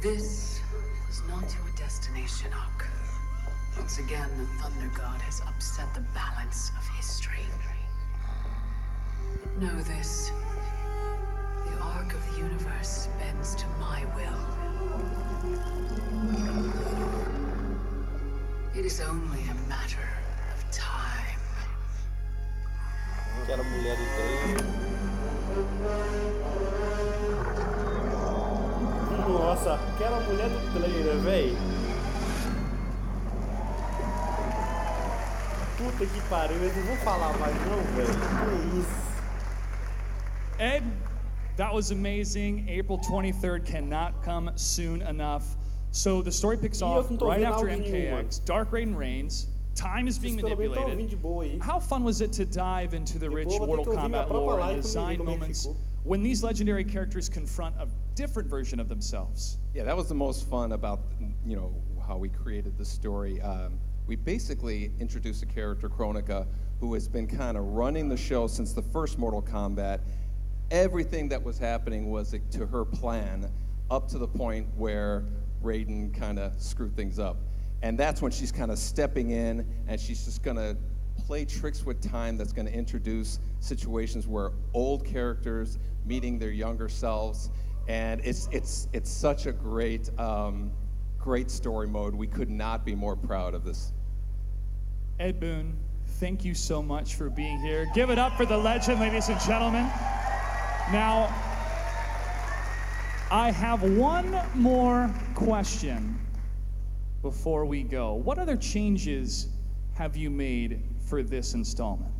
This was not your destination, Shinnok. Once again, the Thunder God has upset the balance of history. But know this. The arc of the universe bends to my will. It is only a matter of time. Aquela mulher do trailer. Nossa, aquela mulher do trailer, véi. Puta que pariu, eu não vou falar mais não, velho. Que isso? Ed, that was amazing. April 23rd cannot come soon enough. So the story picks off right after MKX. Dark Raiden reigns. Time is being manipulated. How fun was it to dive into the rich Mortal Kombat lore and design moments when these legendary characters confront a different version of themselves? Yeah, that was the most fun about, you know, how we created the story. We basically introduced a character, Kronika, who has been kind of running the show since the first Mortal Kombat. Everything that was happening was to her plan, up to the point where Raiden kind of screwed things up. And that's when she's kind of stepping in, and she's just going to play tricks with time that's going to introduce situations where old characters meeting their younger selves. And it's such a great, great story mode. We could not be more proud of this. Ed Boon, thank you so much for being here. Give it up for the legend, ladies and gentlemen. Now, I have one more question before we go. What other changes have you made for this installment?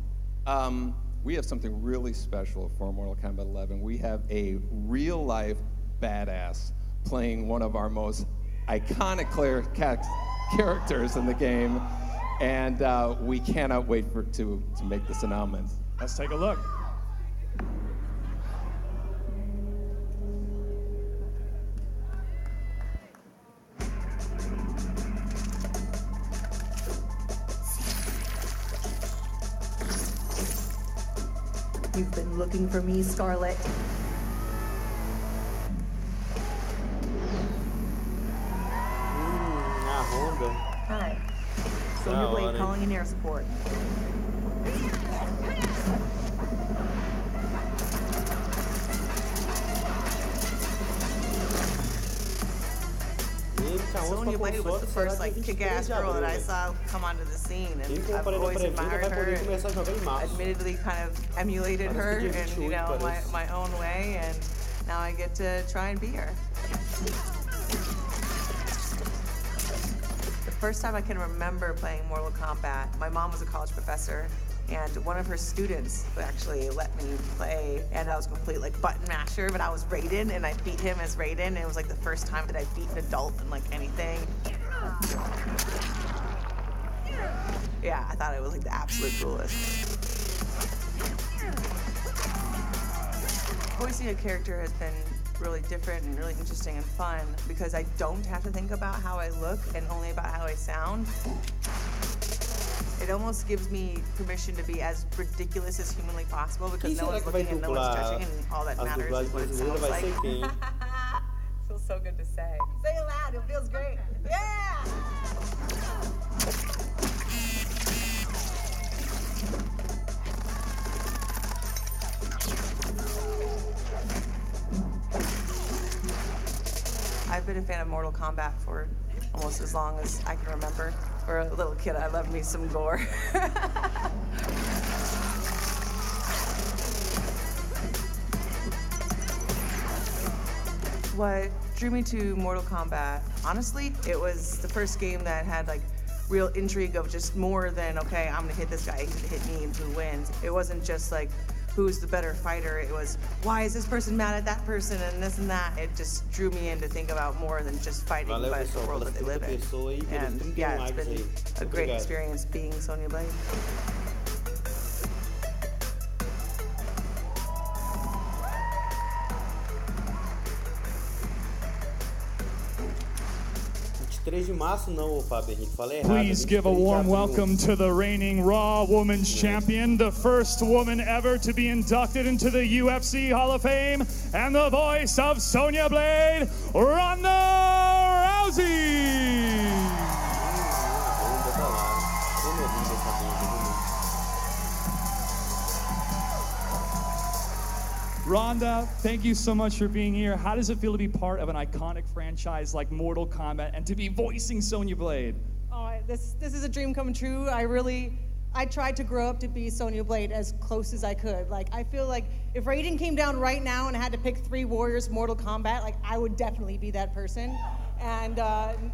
We have something really special for Mortal Kombat 11. We have a real-life badass playing one of our most iconic characters in the game, and we cannot wait to make this announcement. Let's take a look. You've been looking for me, Scarlet. A Honda. Hi. Sonya Blade calling in air support. Sonya Blade was the first kick-ass girl that I saw come onto the scene, and I've always admired her and admittedly kind of emulated her in my own way, and now I get to try and be her. The first time I can remember playing Mortal Kombat, my mom was a college professor, and one of her students actually let me play, and I was complete button masher, but I was Raiden, and I beat him as Raiden, and it was the first time that I beat an adult in anything. Yeah, I thought it was the absolute coolest. Voicing a character has been really different and really interesting and fun because I don't have to think about how I look and only about how I sound. It almost gives me permission to be as ridiculous as humanly possible because no one's looking and no one's judging, and all that matters is what it sounds like. Feels so good to say. Say it loud, it feels great. Yeah! I've been a fan of Mortal Kombat for almost as long as I can remember. For a little kid, I love me some gore. What drew me to Mortal Kombat, honestly, it was the first game that had real intrigue of just more than, okay, I'm gonna hit this guy, he's gonna hit me, and who wins. It wasn't just who's the better fighter. It was, why is this person mad at that person and this and that? It just drew me in to think about more than just fighting, but the world that they live in. And yeah, it's been a great experience being Sonya Blade. Please give a warm welcome to the reigning Raw Women's Champion, the first woman ever to be inducted into the UFC Hall of Fame, and the voice of Sonya Blade, Ronda Rousey. Rhonda, thank you so much for being here. How does it feel to be part of an iconic franchise like Mortal Kombat and to be voicing Sonya Blade? Oh, this is a dream come true. I tried to grow up to be Sonya Blade as close as I could. Like, I feel like if Raiden came down right now and I had to pick 3 warriors Mortal Kombat, like, I would definitely be that person. And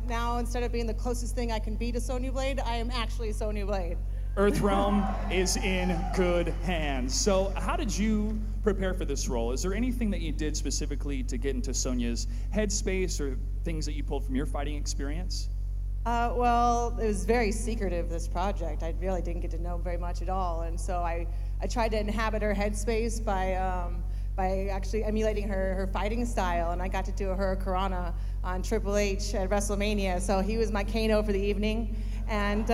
now, instead of being the closest thing I can be to Sonya Blade, I am actually Sonya Blade. Earthrealm is in good hands. So how did you prepare for this role? Is there anything that you did specifically to get into Sonya's headspace or things that you pulled from your fighting experience? Well, it was very secretive, this project. I really didn't get to know very much at all. And so I tried to inhabit her headspace by actually emulating her fighting style. And I got to do a Hurricanrana on Triple H at WrestleMania. So he was my Kano for the evening. And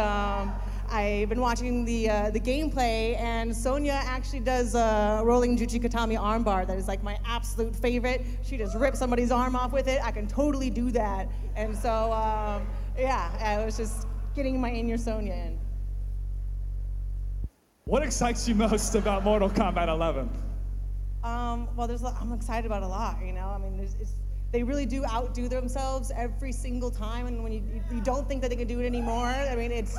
I've been watching the gameplay, and Sonya actually does a rolling Juchikatami armbar that is like my absolute favorite. She just rips somebody's arm off with it. I can totally do that. And so, yeah, I was just getting my In Your Sonya in. What excites you most about Mortal Kombat 11? Well, I'm excited about a lot, you know? I mean, they really do outdo themselves every single time, and when you don't think that they can do it anymore, I mean, it's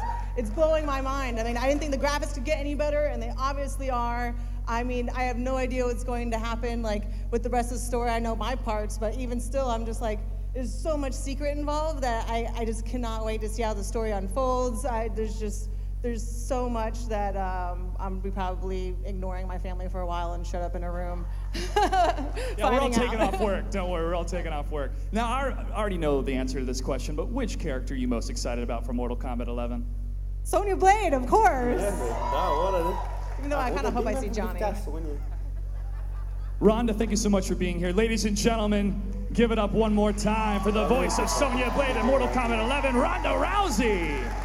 blowing my mind. I mean, I didn't think the graphics could get any better, and they obviously are. I mean, I have no idea what's going to happen, like, with the rest of the story. I know my parts, but even still, I'm just like, there's so much secret involved that I just cannot wait to see how the story unfolds. There's so much that I'm probably ignoring my family for a while and shut up in a room. Yeah, we're all taking off work. Don't worry, we're all taking off work. Now, I already know the answer to this question, but which character are you most excited about for Mortal Kombat 11? Sonya Blade, of course. Even though I kind of hope I see Johnny. Rhonda, thank you so much for being here. Ladies and gentlemen, give it up one more time for the voice of Sonya Blade in Mortal Kombat 11, Ronda Rousey.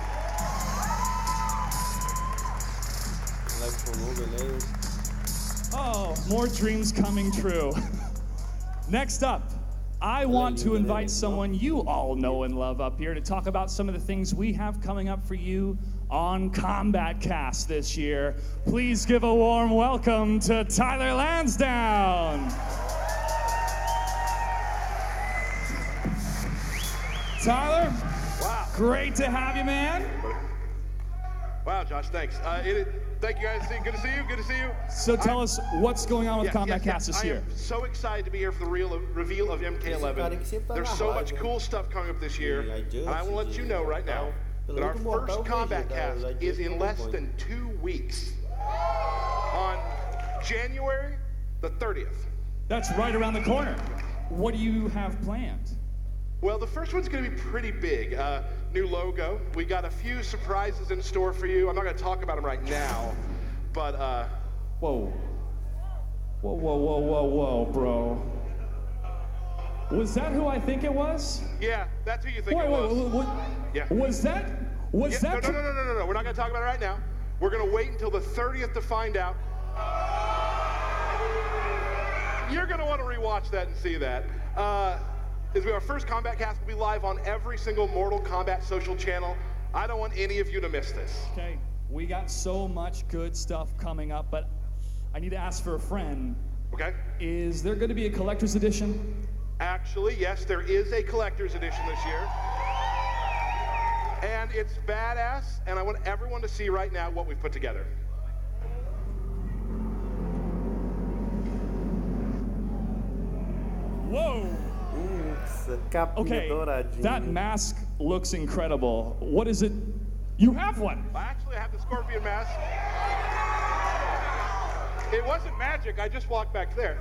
Oh, more dreams coming true. Next up, I want to invite someone you all know and love up here to talk about some of the things we have coming up for you on Kombat Cast this year. Please give a warm welcome to Tyler Lansdowne. Tyler, wow, great to have you, man. Wow, Josh, thanks. Thank you guys. Good to see you. Good to see you. So tell us what's going on with Kombat Cast this year. I am so excited to be here for the reveal of MK11. There's so much cool stuff coming up this year. And I will let you know right now that our first Kombat Cast is in less than 2 weeks. On January the 30th. That's right around the corner. What do you have planned? Well, the first one's going to be pretty big. New logo. We got a few surprises in store for you. I'm not going to talk about them right now, but Whoa. Whoa, whoa, whoa, whoa, whoa, bro. Was that who I think it was? Yeah, that's who you think it was. Wait, yeah. Was that? No. We're not going to talk about it right now. We're going to wait until the 30th to find out. You're going to want to rewatch that and see that. This will be our first Kombat Cast. Will be live on every single Mortal Kombat social channel. I don't want any of you to miss this. Okay, we got so much good stuff coming up, but I need to ask for a friend. Okay. Is there going to be a collector's edition? Actually, yes, there is a collector's edition this year. And it's badass, and I want everyone to see right now what we've put together. Whoa! Okay, that mask looks incredible. What is it? You have one. Actually, I have the Scorpion mask. It wasn't magic. I just walked back there.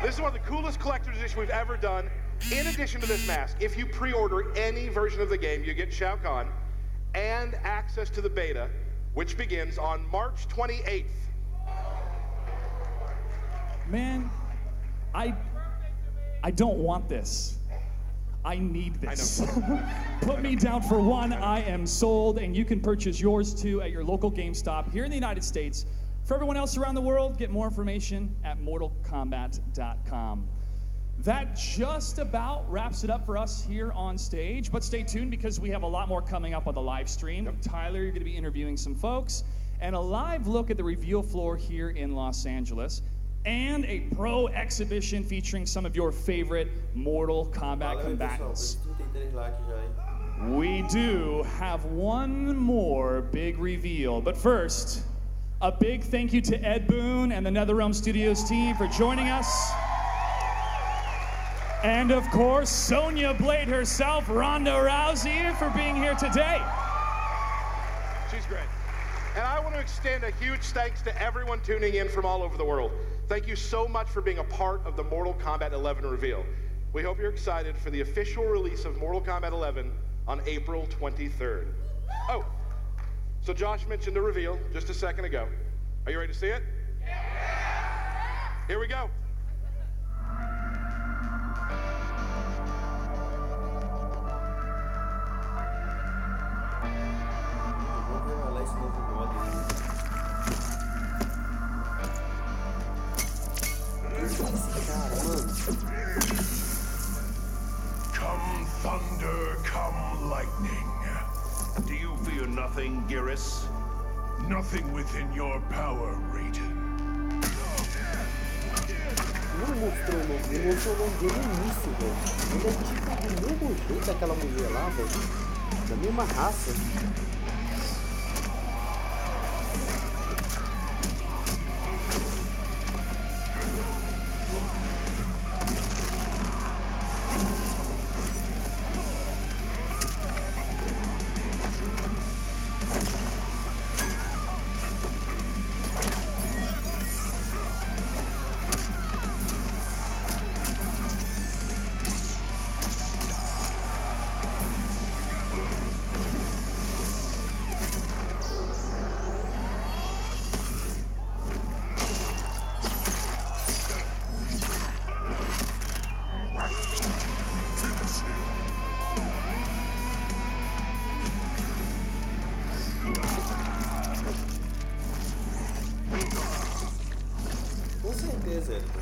This is one of the coolest collector's editions we've ever done. In addition to this mask, if you pre-order any version of the game, you get Shao Kahn and access to the beta, which begins on March 28th. Man, I don't want this. I need this. Put me down for one. I am sold, and you can purchase yours too at your local GameStop here in the United States. For everyone else around the world, get more information at mortalkombat.com. That just about wraps it up for us here on stage, but stay tuned because we have a lot more coming up on the live stream. Tyler, you're going to be interviewing some folks, and a live look at the reveal floor here in Los Angeles. and a pro exhibition featuring some of your favorite Mortal Kombat combatants. We do have one more big reveal, but first, a big thank you to Ed Boon and the NetherRealm Studios team for joining us. And of course, Sonya Blade herself, Ronda Rousey, for being here today. She's great. And I want to extend a huge thanks to everyone tuning in from all over the world. Thank you so much for being a part of the Mortal Kombat 11 reveal. We hope you're excited for the official release of Mortal Kombat 11 on April 23rd. Oh, so Josh mentioned the reveal just a second ago. Are you ready to see it? Yeah. Here we go. Come thunder, come lightning. Do you fear nothing, Geras? Nothing within your power, Raiden. Não mostrou o nome dele, mostrou o nome dele no início, velho. Ele é tipo do mesmo jeito daquela mulher lá, velho. Da mesma raça.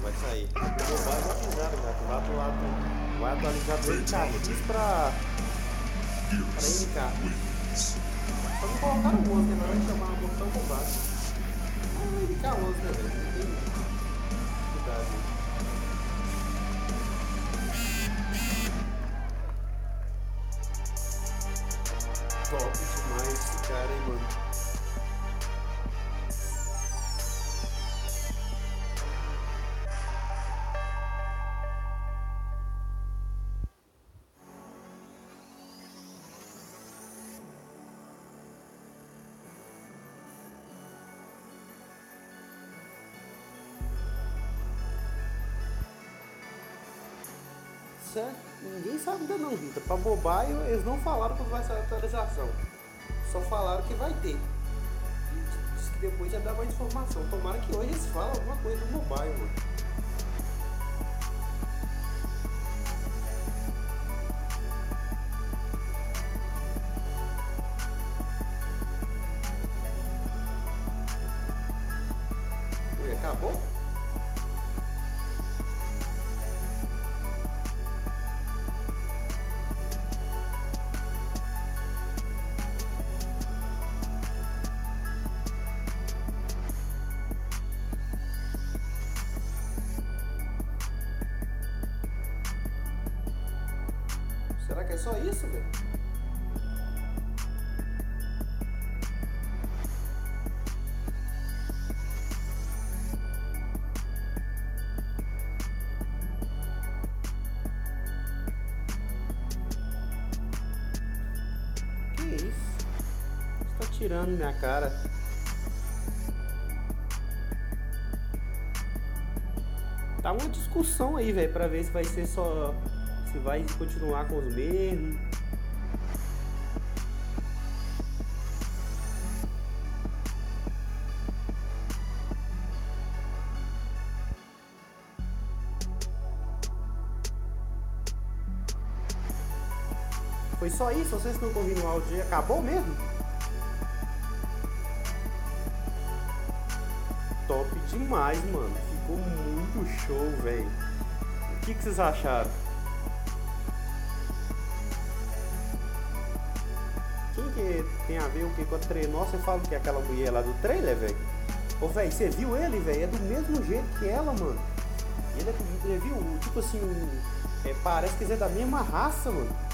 Vai sair. O Kombat vai atualizar, né? Vai atualizar do MK pra MK. Só não colocaram o 11, né? Não vai chamar a Mortal Kombat. É MK11, né, velho? Não tem dificuldade. Top demais esse cara, hein, mano? Certo? Ninguém sabe ainda não, Rita. Pra mobile, eles não falaram quando vai sair a atualização. Só falaram que vai ter. E diz que depois já dá mais informação. Tomara que hoje eles falem alguma coisa do mobile, mano. E acabou? Será que é só isso, velho? Que isso? Você tá tirando minha cara. Tá uma discussão aí, velho, pra ver se vai ser só... Se vai continuar com os mesmos. Foi só isso? Vocês estão ouvindo o áudio e acabou mesmo? Top demais, mano. Ficou muito show, velho. O que vocês acharam? Quem que tem a ver o que com a trailer? Nossa, eu falo que é aquela mulher lá do trailer, velho. Ô, velho, você viu ele, velho? É do mesmo jeito que ela, mano. Ele viu, tipo assim, parece que ele é da mesma raça, mano.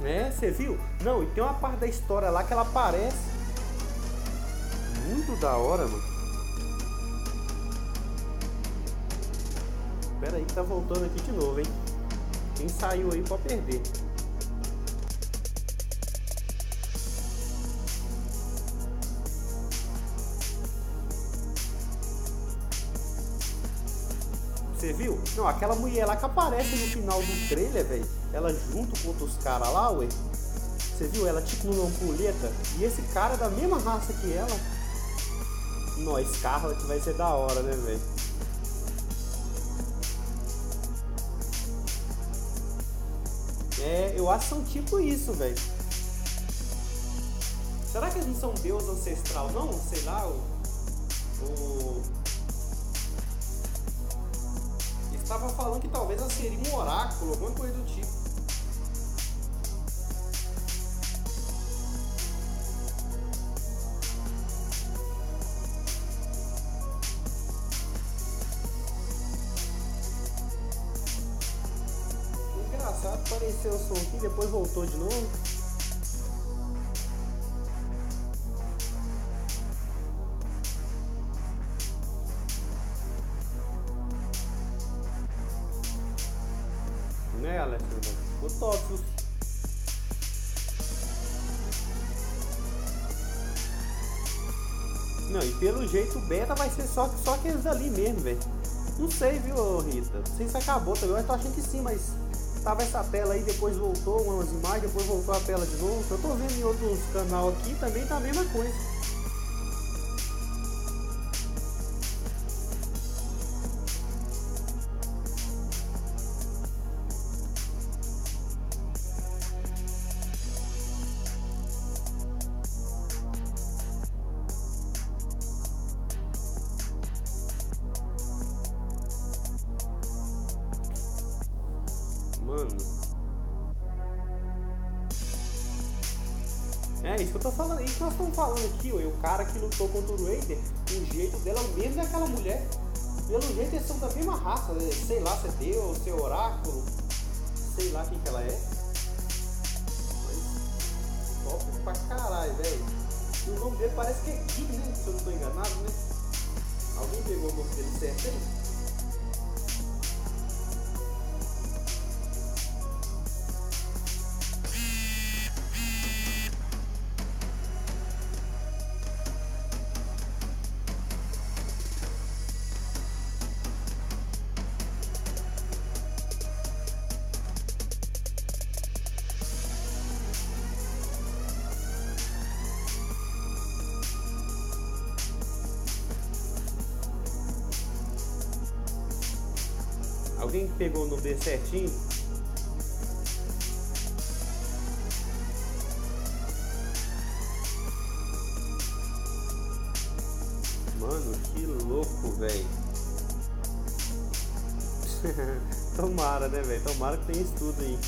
É, você viu? Não, e tem uma parte da história lá que ela aparece. Muito da hora, mano. Pera aí que tá voltando aqui de novo, hein? Quem saiu aí pode perder. Você viu? Não, aquela mulher lá que aparece no final do trailer, velho. Ela junto com outros caras lá, ué. Você viu? Ela tipo numa ampulheta. E esse cara é da mesma raça que ela. Nossa, Scarlet vai ser da hora, né, velho? É, eu acho que são tipo isso, velho. Será que eles não são deus ancestral, não? Sei lá, Estava falando que talvez ela seria um oráculo, alguma coisa do tipo. Engraçado, apareceu o som aqui e depois voltou de novo. Né, Alessandro? Ficou top. Não, e pelo jeito o beta vai ser só aqueles ali mesmo, velho. Não sei, viu, Rita? Não sei se acabou também, eu tô achando que sim, mas tava essa tela aí, depois voltou umas imagens, depois voltou a tela de novo. Eu tô vendo em outros canal aqui, também tá a mesma coisa. Mano, é isso que eu tô falando, isso que nós estamos falando aqui, ó. E o cara que lutou contra o Raider, o jeito dela é o mesmo daquela mulher. Pelo jeito eles são da mesma raça, né? Sei lá se é Deus, se é oráculo, sei lá quem que ela é. Mas top pra caralho, velho. E o nome dele parece que é Gui, né? Se eu não tô enganado, né? Alguém pegou o nome dele certo aí? Alguém pegou o nome dele certinho? Mano, que louco, velho. Tomara, né, velho? Tomara que tenha isso tudo aí.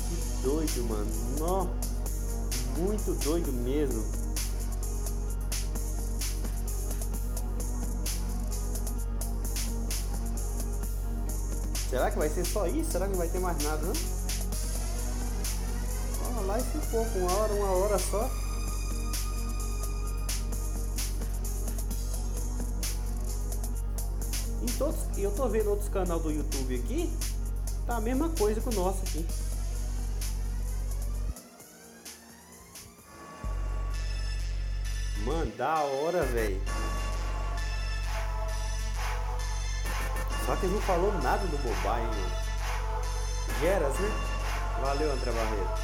Que doido, mano. Nó. Muito doido mesmo. Será que vai ser só isso? Será que não vai ter mais nada, não? Olha lá, e se for com uma hora só. E eu tô vendo outros canais do YouTube aqui, tá a mesma coisa que o nosso aqui. Mano, da hora, velho. Só que ele não falou nada do mobile, mano. Geras, né? Valeu, André Barreto.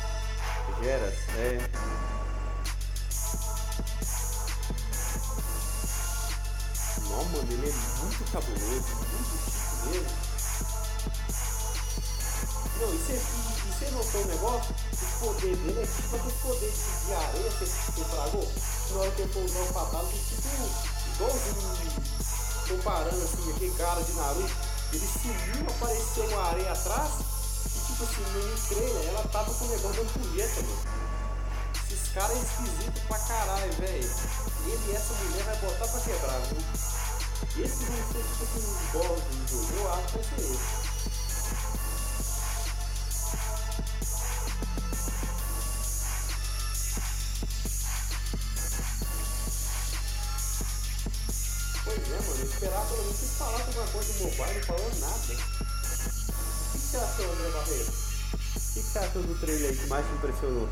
Geras, é. mano, ele é muito cabuloso, muito chique mesmo. Não, e você notou um negócio? O poder dele é tipo aquele poder de areia que você fragou. Na hora que ele for usar o fatal, tipo igualzinho, comparando assim, aquele cara de Naruto, ele sumiu, apareceu uma areia atrás, e tipo assim, no trailer ela tava com o negócio da ampulheta, mano. Esses caras é esquisito pra caralho, velho. Ele e essa mulher vai botar pra quebrar, viu? Esse vai ser tipo assim, um boss do jogo, eu acho que vai ser esse. Pois é, mano, eu esperava pelo menos vocês falassem alguma coisa do mobile, não falou nada. O que você achou, André Barreiro? O que você achou do trailer aí que mais te impressionou?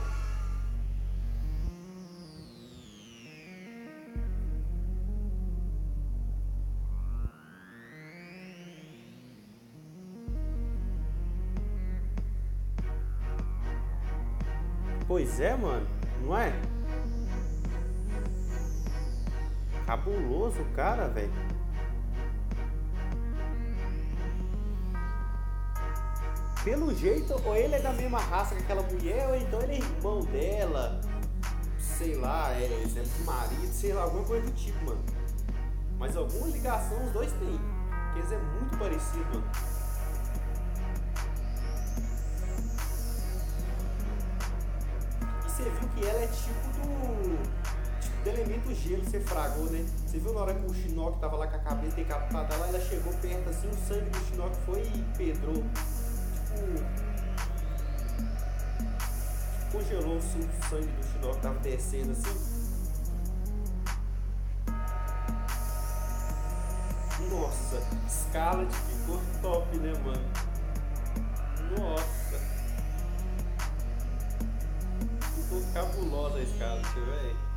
Pois é, mano, não é? Cabuloso o cara, velho. Pelo jeito, ou ele é da mesma raça que aquela mulher, ou então ele é irmão dela. Sei lá, é marido, sei lá, alguma coisa do tipo, mano. Mas alguma ligação os dois têm. Porque eles é muito parecido, mano. E você viu que ela é tipo do elemento gelo que você fragou, né? Você viu na hora que o Shinnok tava lá com a cabeça decapitada lá, ela chegou perto assim, o sangue do Shinnok foi e pedrou. Tipo, congelou o sangue do Shinnok que tava descendo assim. Nossa, Scarlet ficou top, né, mano? Nossa. Ficou cabulosa a Scarlet, velho.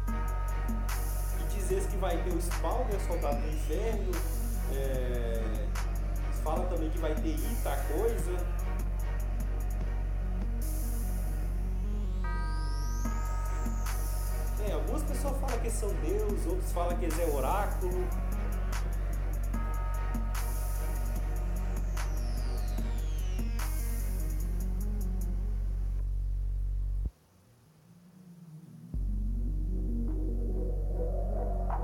E dizer que vai ter o Spawn, né, Soldado do Inferno. Fala também que vai ter Ita coisa. Algumas pessoas falam que eles são Deus, outros falam que eles é oráculo.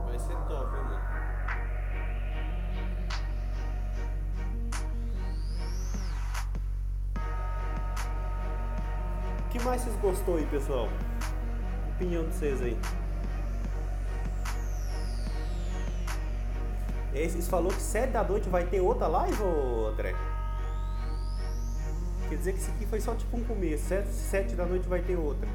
Vai ser top, né, mano? O que mais vocês gostou aí, pessoal? Opinião de vocês aí. Vocês falou que 7 da noite vai ter outra live, ô André? Quer dizer que isso aqui foi só tipo um começo. 7 da noite vai ter outra.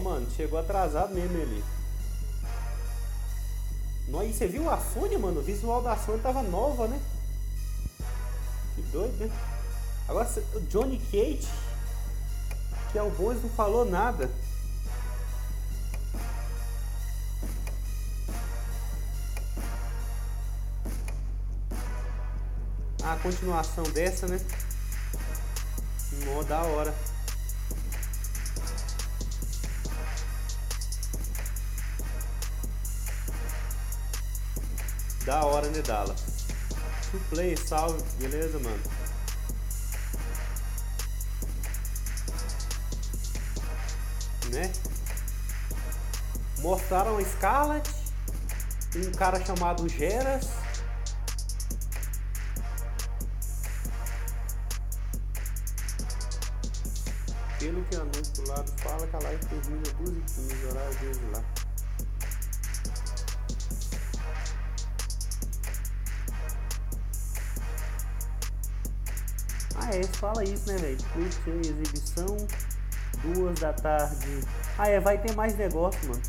Mano, chegou atrasado mesmo ali. E você viu a Sônia, mano? O visual da Sônia tava nova, né? Que doido, né? Agora o Johnny Cage, que é o bom, não falou nada. A continuação dessa, né? Mó da hora. Da hora, né, Dala? To play, salve, beleza, mano? Né? Mostraram a Scarlet, um cara chamado Geras. Pelo que anúncio do lado fala que a live termina 2h15, horário deles lá. Fala isso, né, velho? Curtiu exibição, 2 da tarde. Vai ter mais negócio, mano.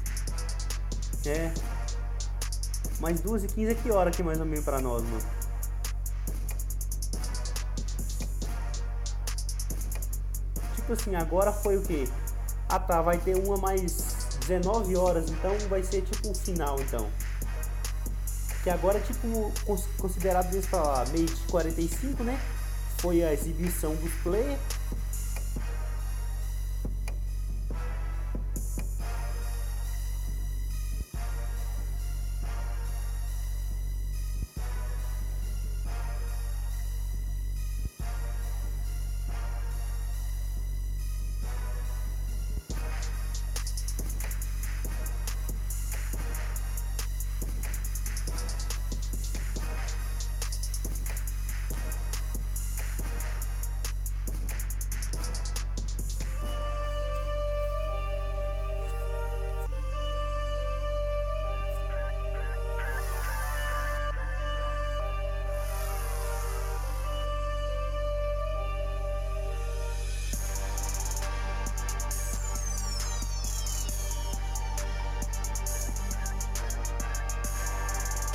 Mais 2h15 é que hora aqui mais ou menos pra nós, mano? Tipo tipo assim, agora foi o quê? Ah tá, vai ter uma mais 19 horas, então vai ser tipo o final, então. Que agora é tipo considerado desde pra lá, meio de 45, né? Foi a exibição dos players.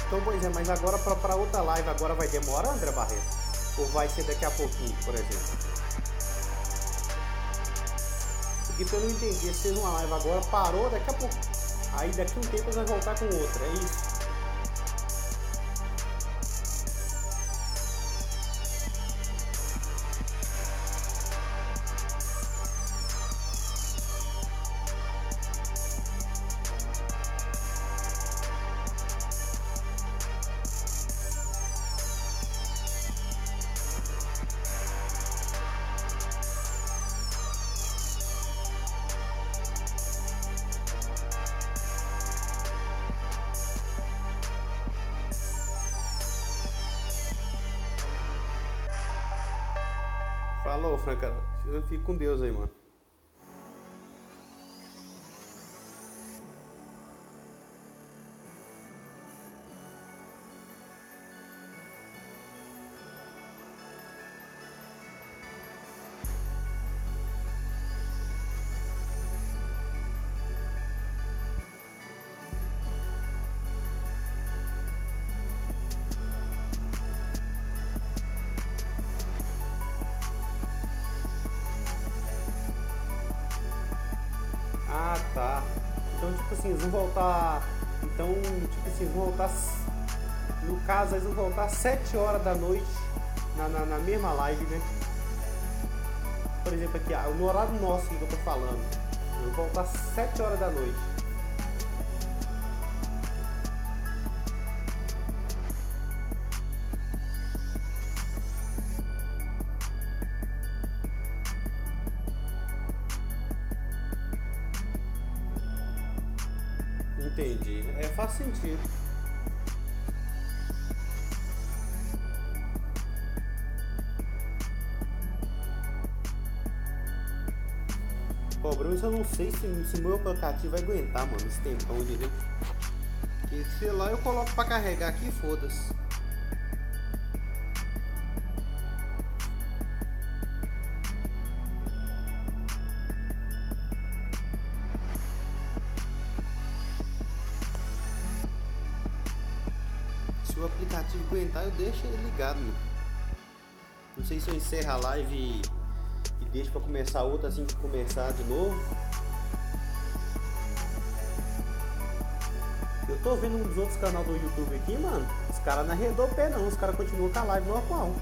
Então, pois é, mas agora para outra live agora vai demorar, André Barreto? Ou vai ser daqui a pouquinho, por exemplo? Porque pelo que eu entendi, eles fez uma live agora, parou, daqui a pouco. Aí daqui a um tempo eles vão voltar com outra, é isso? Falou, Franca. Fique com Deus aí, mano. Ah, tá. Então, tipo assim, eles vão voltar... Então, tipo assim, eles vão voltar... No caso, eles vão voltar às 7 horas da noite na mesma live, né? Por exemplo, aqui, no horário nosso que eu tô falando. Eles vão voltar às 7 horas da noite. Entendi. Faz sentido. Pô, Bruno, eu não sei se meu aplicativo vai aguentar, mano, esse tempão, entendeu? Porque sei lá, eu coloco pra carregar aqui e foda-se. Se o aplicativo aguentar, eu deixo ele ligado, mano. Não sei se eu encerro a live e deixo pra começar outra assim que começar de novo. Eu tô vendo um dos outros canais do YouTube aqui, mano. Os caras não arredou o pé não, os caras continuam com a live normal.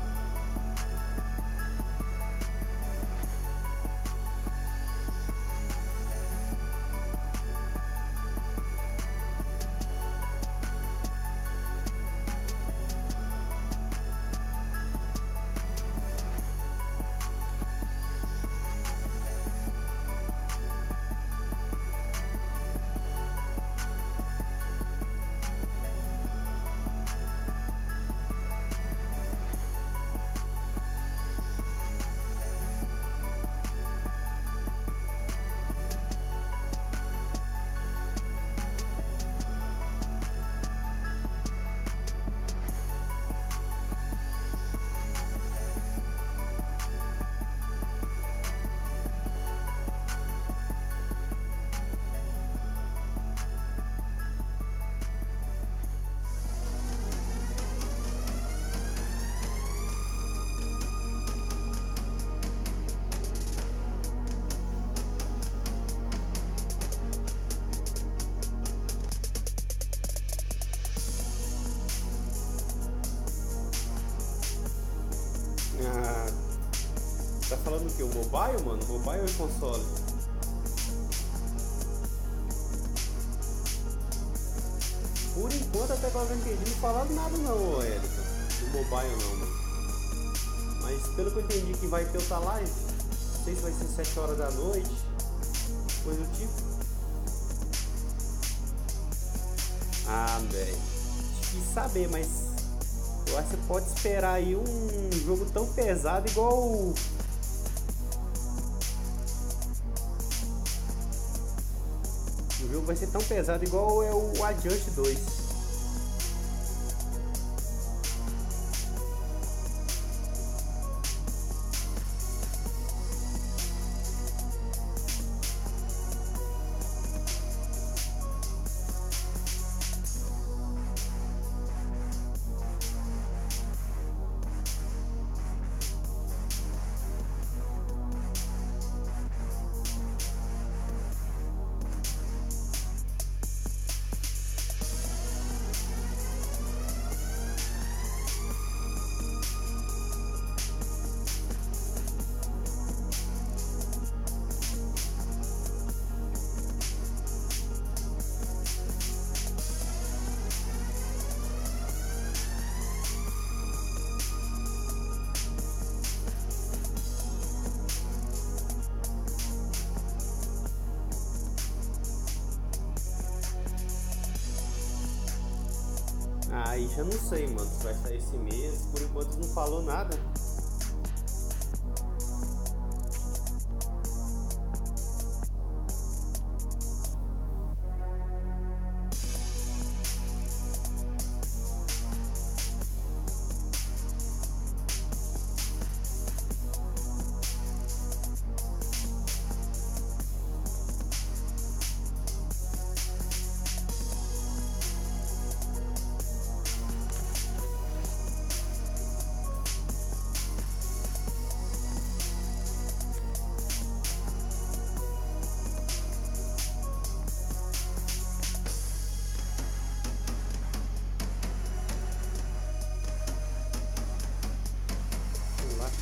que? O mobile, mano? Mobile ou console? Por enquanto, até agora eu não entendi, não falaram nada não, Elton. Do mobile não, mano. Mas pelo que eu entendi que vai ter outra live, não sei se vai ser 7 horas da noite, coisa do tipo. Ah, velho. Difícil saber, mas eu acho que você pode esperar aí um jogo tão pesado igual o... O jogo vai ser tão pesado igual é o Adjust 2. Aí já não sei, mano, se vai sair esse mês. Por enquanto não falou nada.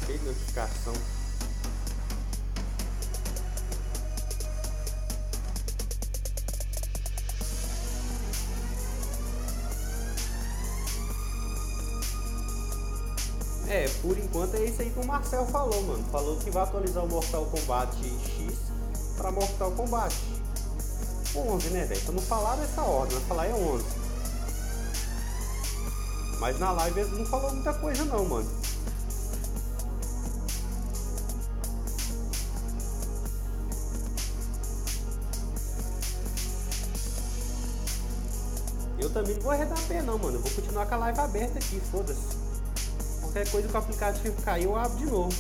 Cheio de notificação. É, por enquanto é isso aí que o Marcel falou, mano. Falou que vai atualizar o Mortal Kombat X pra Mortal Kombat 11, né, velho? Pra não falar dessa ordem, vai falar é 11. Mas na live ele não falou muita coisa não, mano. Eu também não vou arredar a pé não, mano. Eu vou continuar com a live aberta aqui, foda-se. Qualquer coisa que o aplicativo cair, eu abro de novo.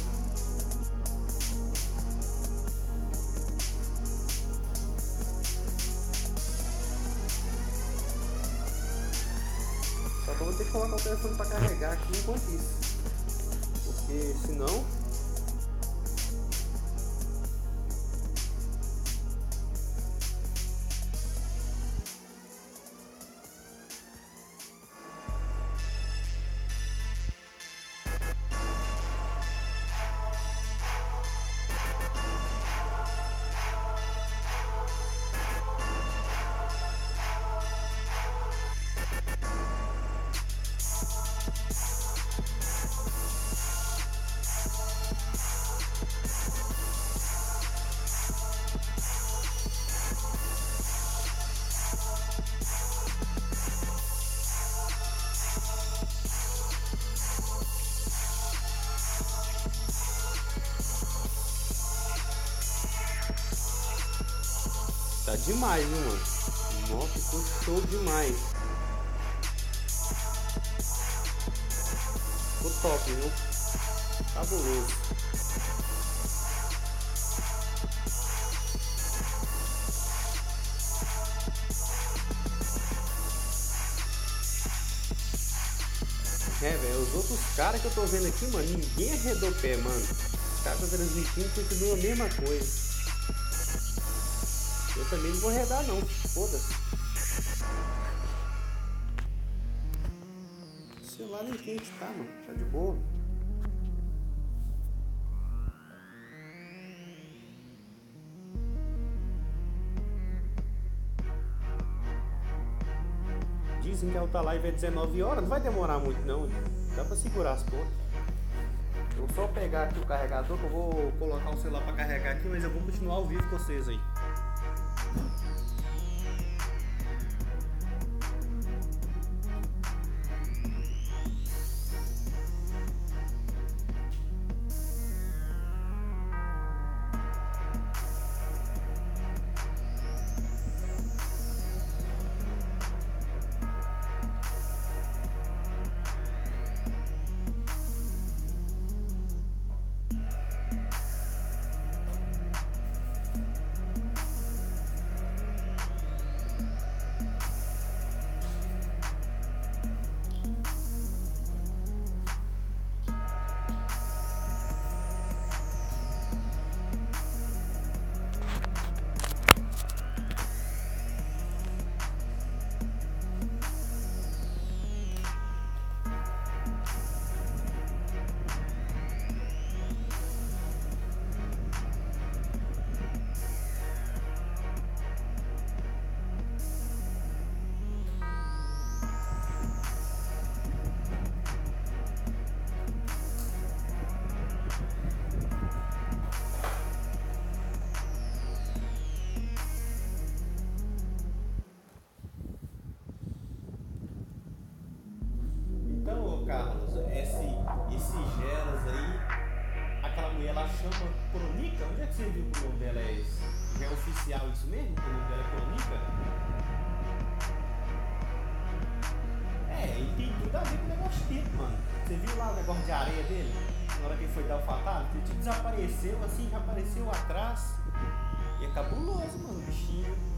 Só que eu vou ter que colocar o telefone pra carregar aqui enquanto isso. Porque senão... Tá demais, viu, mano? Nossa, ficou show demais. Ficou top, viu? Cabuloso. É, velho, os outros caras que eu tô vendo aqui, mano, ninguém arredou o pé, mano. Os caras estão transmitindo, continuam a mesma coisa. Eu também não vou arredar não, foda-se. O celular nem quente tá, mano, tá de boa. Dizem que a outra live é 19 horas, não vai demorar muito não, dá pra segurar as pontas. Eu vou só pegar aqui o carregador, que eu vou colocar o celular pra carregar aqui, mas eu vou continuar ao vivo com vocês aí. Carlos, esses geras aí, aquela mulher ela chama Cronica? Onde é que você viu que o nome dela é esse? Já é oficial isso mesmo? Que o nome dela é Cronica? É, e tem tudo a ver com o negócio dele, mano. Você viu lá o negócio de areia dele? Na hora que ele foi dar o fatal, ele tipo, desapareceu assim, já apareceu atrás. E é cabuloso, mano, o bichinho.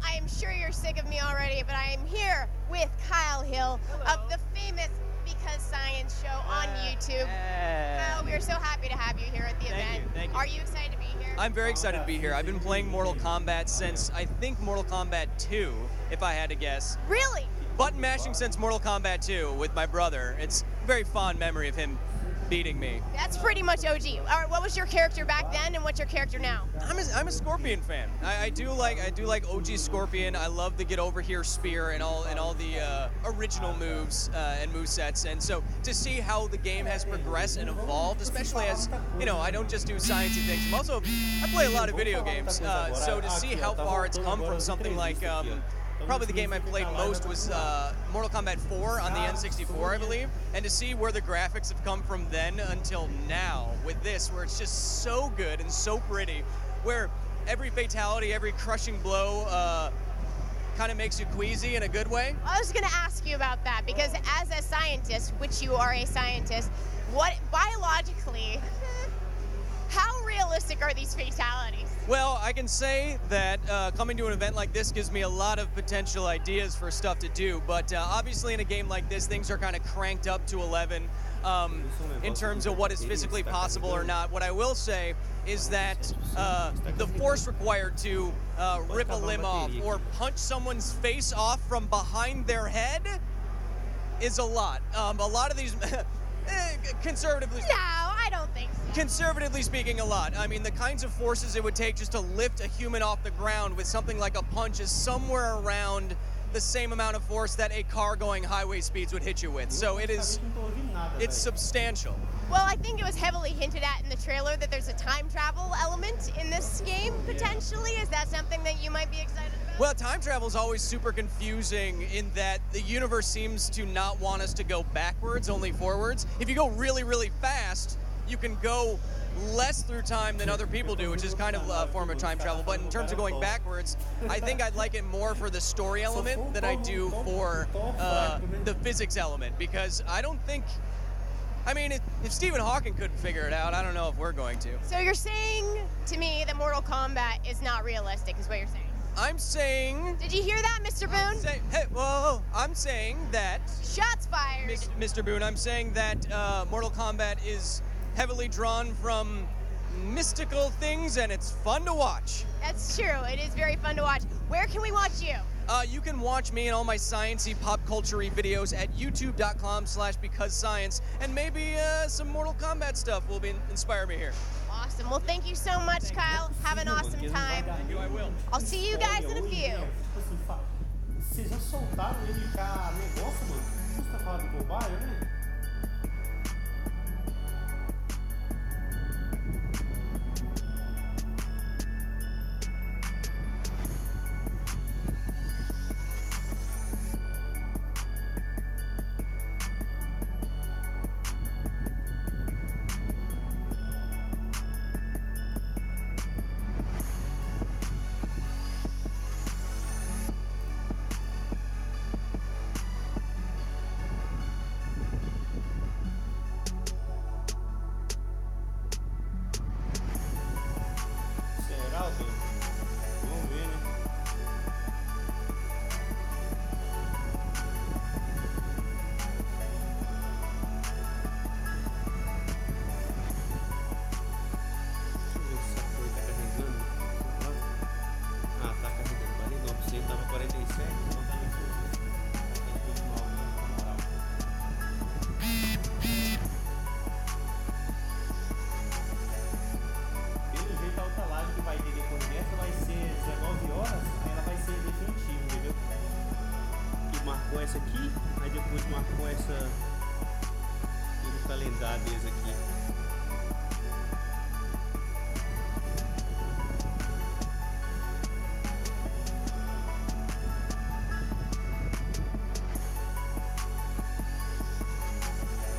I am sure you're sick of me already, but I am here with Kyle Hill of the famous Because Science show on YouTube. Kyle, we are so happy to have you here at the event. Thank you. Are you excited to be here? I'm very excited to be here. I've been playing Mortal Kombat since, I think, Mortal Kombat 2, if I had to guess. Really? Button mashing since Mortal Kombat 2 with my brother. It's a very fond memory of him beating me. That's pretty much OG. All right, what was your character back then, and what's your character now? I'm a Scorpion fan. I do like OG Scorpion. I love the Get Over Here spear and all the original moves and movesets. And so to see how the game has progressed and evolved, especially as I don't just do sciencey things. I play a lot of video games. So to see how far it's come from something like. Probably the game I played most was Mortal Kombat 4 on the N64, I believe. And to see where the graphics have come from then until now with this, where it's just so good and so pretty, where every fatality, every crushing blow, kind of makes you queasy in a good way. I was going to ask you about that because as a scientist, which you are a scientist, what biologically, how realistic are these fatalities? Well, I can say that coming to an event like this gives me a lot of potential ideas for stuff to do, but obviously in a game like this, things are kind of cranked up to 11 in terms of what is physically possible or not. What I will say is that the force required to rip a limb off or punch someone's face off from behind their head is a lot. A lot of these... conservatively... No, I don't think so. Conservatively speaking, a lot. I mean, the kinds of forces it would take just to lift a human off the ground with something like a punch is somewhere around the same amount of force that a car going highway speeds would hit you with. So it's substantial. Well, I think it was heavily hinted at in the trailer that there's a time travel element in this game, potentially. Is that something that you might be excited about? Well, time travel is always super confusing in that the universe seems to not want us to go backwards, only forwards. If you go really, really fast, you can go less through time than other people do, which is kind of a form of time travel. But in terms of going backwards, I think I'd like it more for the story element than I do for the physics element, because I don't think... I mean, if Stephen Hawking couldn't figure it out, I don't know if we're going to. So you're saying to me that Mortal Kombat is not realistic, is what you're saying? I'm saying... Did you hear that, Mr. Boone? Hey, whoa, I'm saying that... Shots fired! Mr. Boone, I'm saying that Mortal Kombat is heavily drawn from mystical things, and it's fun to watch. That's true. It is very fun to watch. Where can we watch you? You can watch me and all my science-y, pop culture-y videos at youtube.com/becausescience, and maybe some Mortal Kombat stuff will inspire me here. Awesome. Well, thank you so much, Kyle. Have an awesome time. Thank you, I will. I'll see you guys in a few. Vocês já soltaram ele cá, negócio, mano? Você tá falando de bobagem, né? Essa aqui, aí depois marcou essa no calendário deles aqui.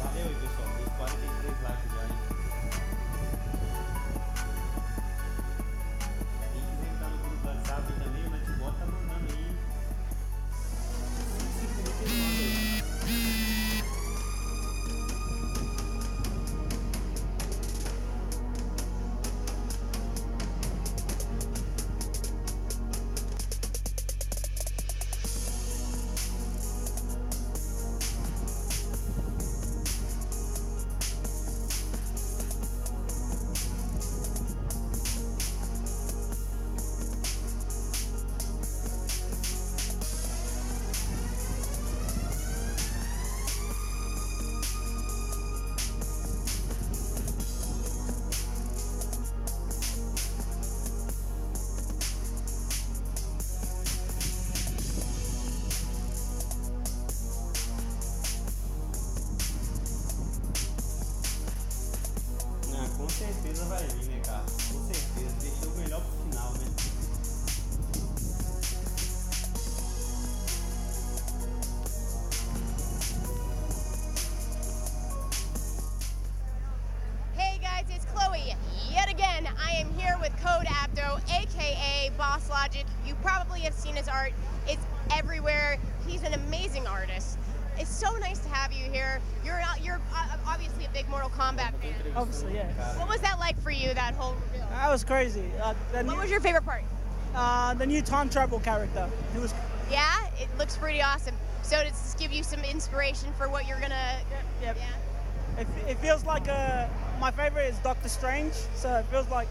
Valeu aí, pessoal, tem 43 likes já, hein? Quem quiser entrar no grupo do WhatsApp também, o Netbot tá mandando aí. Com certeza vai vir, né, cara? Com certeza. Deixou o melhor pro final, né? Hey guys, it's Chloe. Yet again, I am here with Code Abdo, aka Boss Logic. You probably have seen his art. It's everywhere. He's an amazing artist. It's so nice to have you here. You're obviously a big Mortal Kombat fan. Obviously, yeah. What was that like for you, that whole reveal? That was crazy. What was your favorite part? The new time travel character. It was. Yeah, it looks pretty awesome. So does this give you some inspiration for what you're gonna? Yep. Yeah. It feels like my favorite is Doctor Strange, so it feels like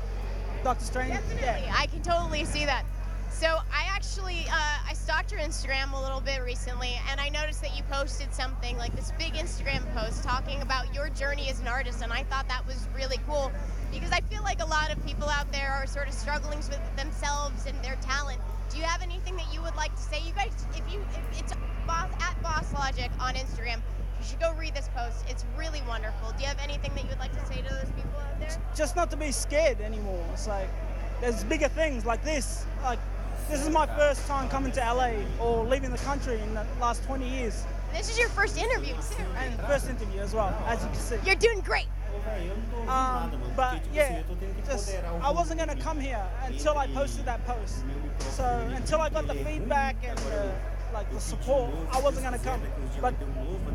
Doctor Strange. Definitely, Yeah. I can totally see that. So I actually, I stalked your Instagram a little bit recently, and I noticed that you posted something, like this big Instagram post talking about your journey as an artist, and I thought that was really cool, because I feel like a lot of people out there are sort of struggling with themselves and their talent. Do you have anything that you would like to say? You guys, if it's at Boss Logic on Instagram, you should go read this post. It's really wonderful. Do you have anything that you would like to say to those people out there? Just not to be scared anymore. It's like there's bigger things like this. Like this is my first time coming to LA or leaving the country in the last 20 years. This is your first interview too. And first interview as well, as you can see. You're doing great. But yeah, I wasn't gonna come here until I posted that post. So until I got the feedback and like the support, I wasn't gonna come. But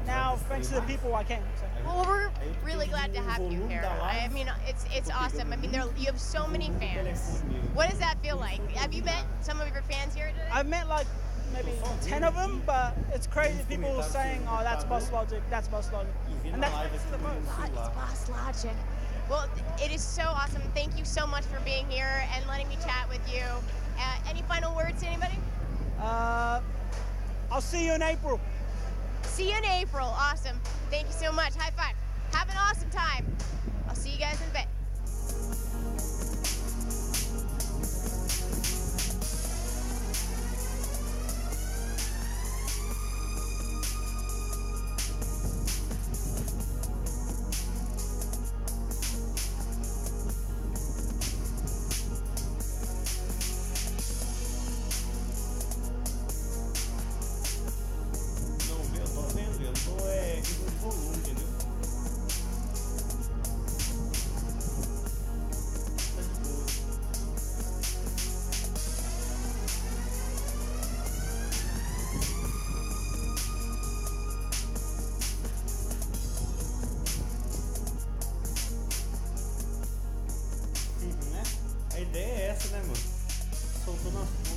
now, thanks to the people, I came. So. Well, we're really glad to have you here. I mean, it's awesome. I mean, you have so many fans. What does that feel like? Have you met some of your fans here today? I've met like maybe 10 of them, but it's crazy. People saying, "Oh, that's Boss Logic. That's Boss Logic," and that's the most. It's Boss Logic. Well, it is so awesome. Thank you so much for being here and letting me chat with you. Any final words to anybody? I'll see you in April. See you in April. Awesome. Thank you so much. High five. Have an awesome time. I'll see you guys in a bit. A ideia é essa, né, mano? Soltou nas pontas.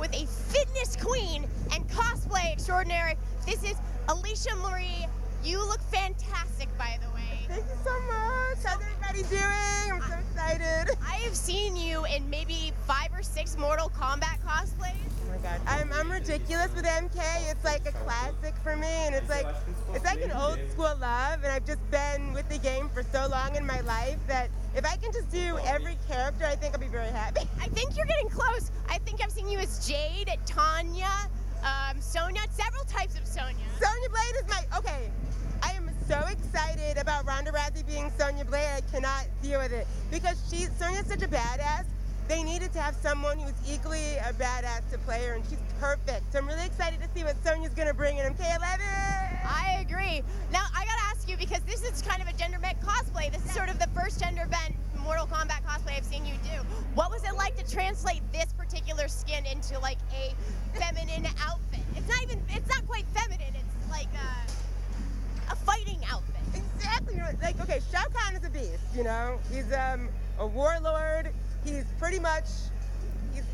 with a fitness queen and cosplay extraordinary. This is Alicia Marie. You look fantastic, by the way. Thank you so much. How's everybody doing? I'm so excited. I have seen you in maybe 5 or 6 Mortal Kombat cosplays. Oh my god, I'm ridiculous with MK. It's like a classic for me, and it's like an old school love, and I've just been with the game for so long in my life that if I can just do every character, I think I'll be very happy. I think you're getting close. I think I've seen you as Jade, Tanya, Sonya, several types of Sonya. Sonya Blade is my, okay. I am so excited about Ronda Rousey being Sonya Blade. I cannot deal with it because Sonya's such a badass. They needed to have someone who's equally a badass to play her, and she's perfect. So I'm really excited to see what Sonya's gonna bring in MK11. I agree. Now I gotta ask you, because this is kind of a gender bent cosplay. This is sort of the first gender bent Mortal Kombat cosplay I've seen you do. What was it like to translate this particular skin into like a feminine outfit? It's not quite feminine. It's like a fighting outfit. Exactly. Like, okay, Shao Kahn is a beast, you know? He's a warlord. He's pretty much, he's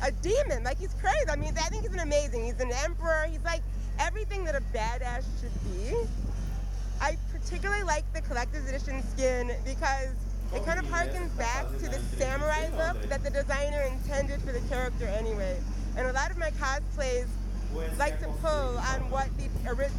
a demon. Like, he's crazy. I mean, I think he's he's an emperor. He's like everything that a badass should be. I particularly like the collector's edition skin because it kind of harkens back to the samurai look that the designer intended for the character anyway. And a lot of my cosplays like to pull on what the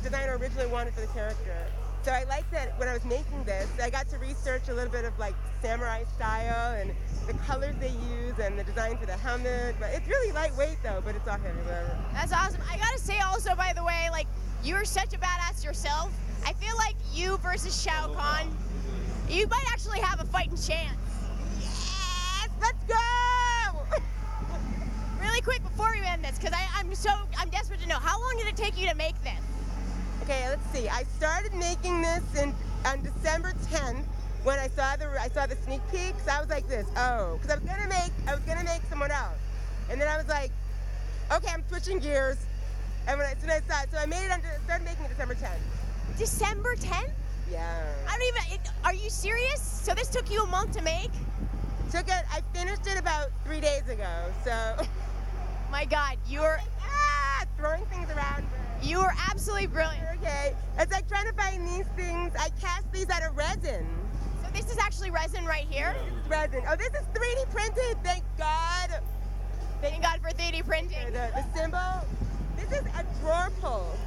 designer originally wanted for the character. So I like that when I was making this, I got to research a little bit of like samurai style and the colors they use and the design for the helmet. But it's really lightweight though, but it's all heavy, whatever. That's awesome. I gotta say also, by the way, like, you're such a badass yourself. I feel like you versus Shao Kahn, you might actually have a fighting chance. Yes, let's go! Really quick before we end this, because I'm desperate to know, how long did it take you to make this? Okay, let's see. I started making this on December 10th when I saw the sneak peeks. I was like this, oh, because I was gonna make someone else, and then I was like, okay, I'm switching gears. And when I saw it, so I made it started making it December 10th. December 10th? Yeah. Are you serious? So this took you a month to make? I finished it about 3 days ago, so. My God, you're throwing things around. You were absolutely brilliant. Okay, it's like trying to find these things. I cast these out of resin. So this is actually resin right here? It's resin. Oh, this is 3D printed, thank God. Thank God for 3D printing. The symbol, this is a drawer pull.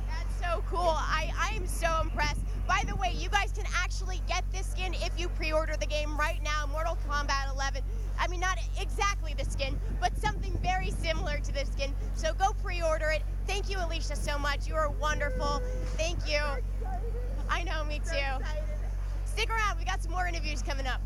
That's so cool. I am so impressed. By the way, you guys can actually get this skin if you pre-order the game right now, Mortal Kombat 11. I mean, not exactly the skin, but something very similar to the skin. So go pre-order it. Thank you, Alicia, so much. You are wonderful. Thank you. I know, me too. Stick around. We got some more interviews coming up.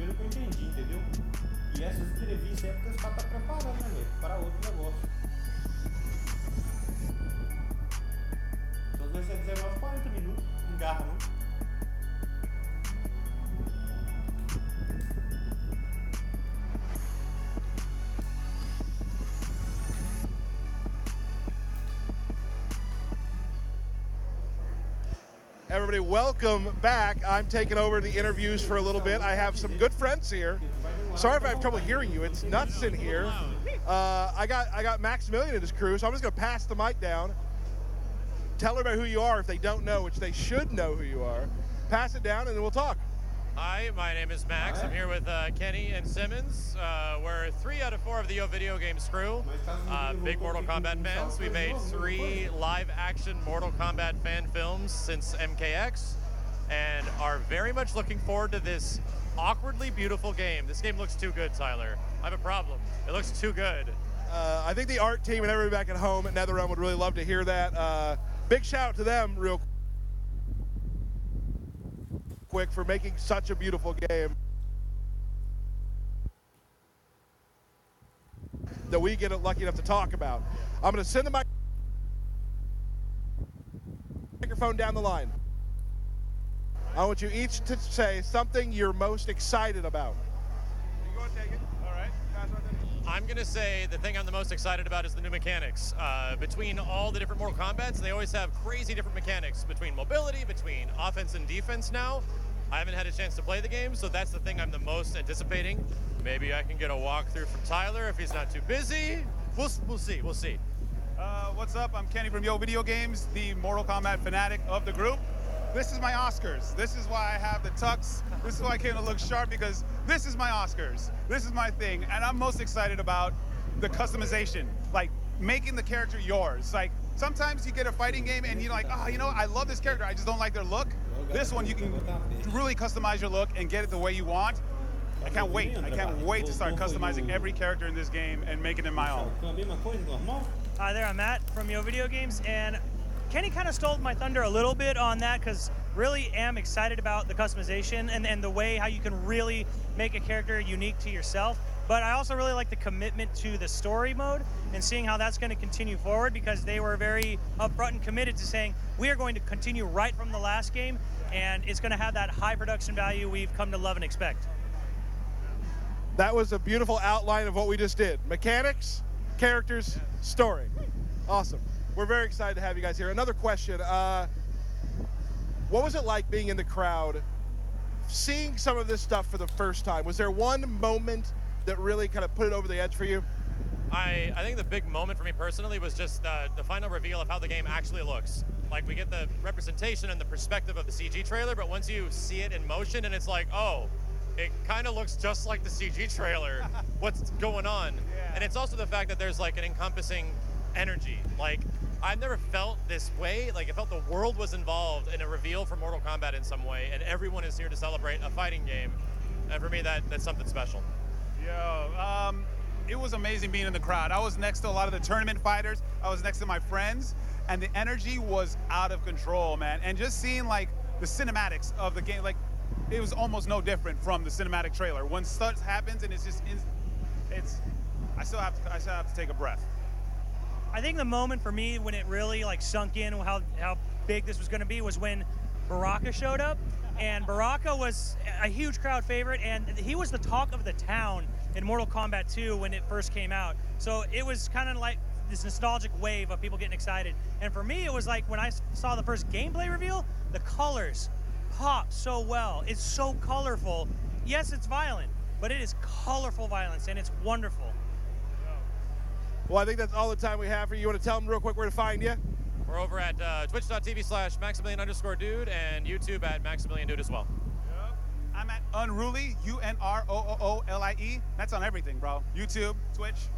pelo que eu entendi, entendeu? E essas entrevistas é porque os caras estão preparando, né, velho? Para outro negócio. Então vai ser 19, 40 minutos. Engarra, não? Everybody, welcome back. I'm taking over the interviews for a little bit. I have some good friends here. Sorry if I have trouble hearing you. It's nuts in here. I got Maximilian and his crew, so I'm just going to pass the mic down. Tell everybody who you are if they don't know, which they should know who you are. Pass it down, and then we'll talk. Hi, my name is Max. I'm here with Kenny and Simmons. We're 3 out of 4 of the Yo Video Games crew. Big Mortal Kombat fans. We made 3 live-action Mortal Kombat fan films since MKX, and are very much looking forward to this awkwardly beautiful game. This game looks too good, Tyler. I have a problem. It looks too good. I think the art team and everybody back at home at NetherRealm would really love to hear that. Big shout out to them real quick for making such a beautiful game that we get lucky enough to talk about. I'm going to send the microphone down the line. I want you each to say something you're most excited about. You go and take it. All right. I'm going to say the thing I'm the most excited about is the new mechanics. Between all the different Mortal Kombats, they always have crazy different mechanics between mobility, between offense and defense now. I haven't had a chance to play the game, so that's the thing I'm the most anticipating. Maybe I can get a walkthrough from Tyler if he's not too busy. We'll see. What's up? I'm Kenny from Yo Video Games, the Mortal Kombat fanatic of the group. This is my Oscars. This is why I have the tux. This is why I came to look sharp, because this is my Oscars. This is my thing. And I'm most excited about the customization, like making the character yours. Like sometimes you get a fighting game and you're like, oh, you know, I love this character. I just don't like their look. This one, you can really customize your look and get it the way you want. I can't wait. I can't wait to start customizing every character in this game and making it my own. Hi there, I'm Matt from Yo Video Games, and Kenny kind of stole my thunder a little bit on that, because really am excited about the customization and the way how you can really make a character unique to yourself. But I also really like the commitment to the story mode and seeing how that's going to continue forward, because they were very upfront and committed to saying we are going to continue right from the last game, and it's going to have that high production value we've come to love and expect. That was a beautiful outline of what we just did. Mechanics, characters, story. Awesome. We're very excited to have you guys here. Another question. What was it like being in the crowd, seeing some of this stuff for the first time? Was there one moment that really kind of put it over the edge for you? I think the big moment for me personally was just the final reveal of how the game actually looks. Like, we get the representation and the perspective of the CG trailer, but once you see it in motion and it's like, oh, it kind of looks just like the CG trailer. What's going on? Yeah. And it's also the fact that there's like an encompassing energy. Like, I've never felt this way. Like, I felt the world was involved in a reveal for Mortal Kombat in some way, and everyone is here to celebrate a fighting game. And for me, that's something special. Yo, it was amazing being in the crowd. I was next to a lot of the tournament fighters. I was next to my friends, and the energy was out of control, man. And just seeing like the cinematics of the game, like it was almost no different from the cinematic trailer. When stuff happens and it's just, I still have to take a breath. I think the moment for me when it really like sunk in how big this was going to be was when Baraka showed up. And Baraka was a huge crowd favorite, and he was the talk of the town in Mortal Kombat 2 when it first came out. So it was kind of like this nostalgic wave of people getting excited. And for me, it was like when I saw the first gameplay reveal, the colors pop so well. It's so colorful. Yes, it's violent, but it is colorful violence, and it's wonderful. Well, I think that's all the time we have for you. You want to tell them real quick where to find you? We're over at twitch.tv/Maximilian_dude and YouTube at Maximilian Dude as well. Yep. I'm at Unruly, UNROOOLIE. That's on everything, bro. YouTube, Twitch.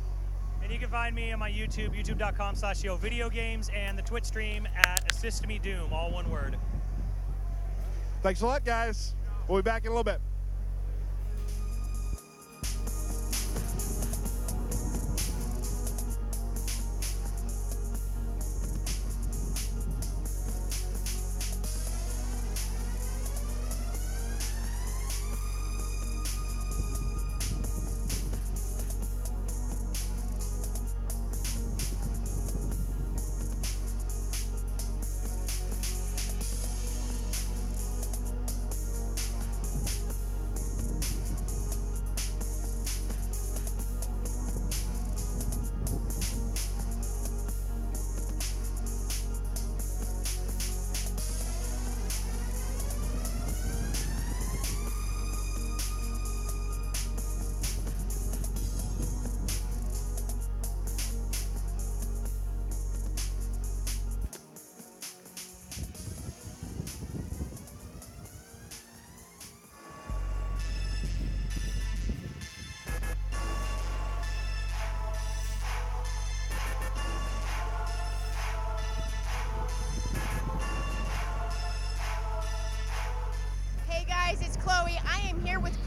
And you can find me on my YouTube, youtube.com/YoVideoGames, and the Twitch stream at AssistMeDoom, all one word. Thanks a lot, guys. We'll be back in a little bit.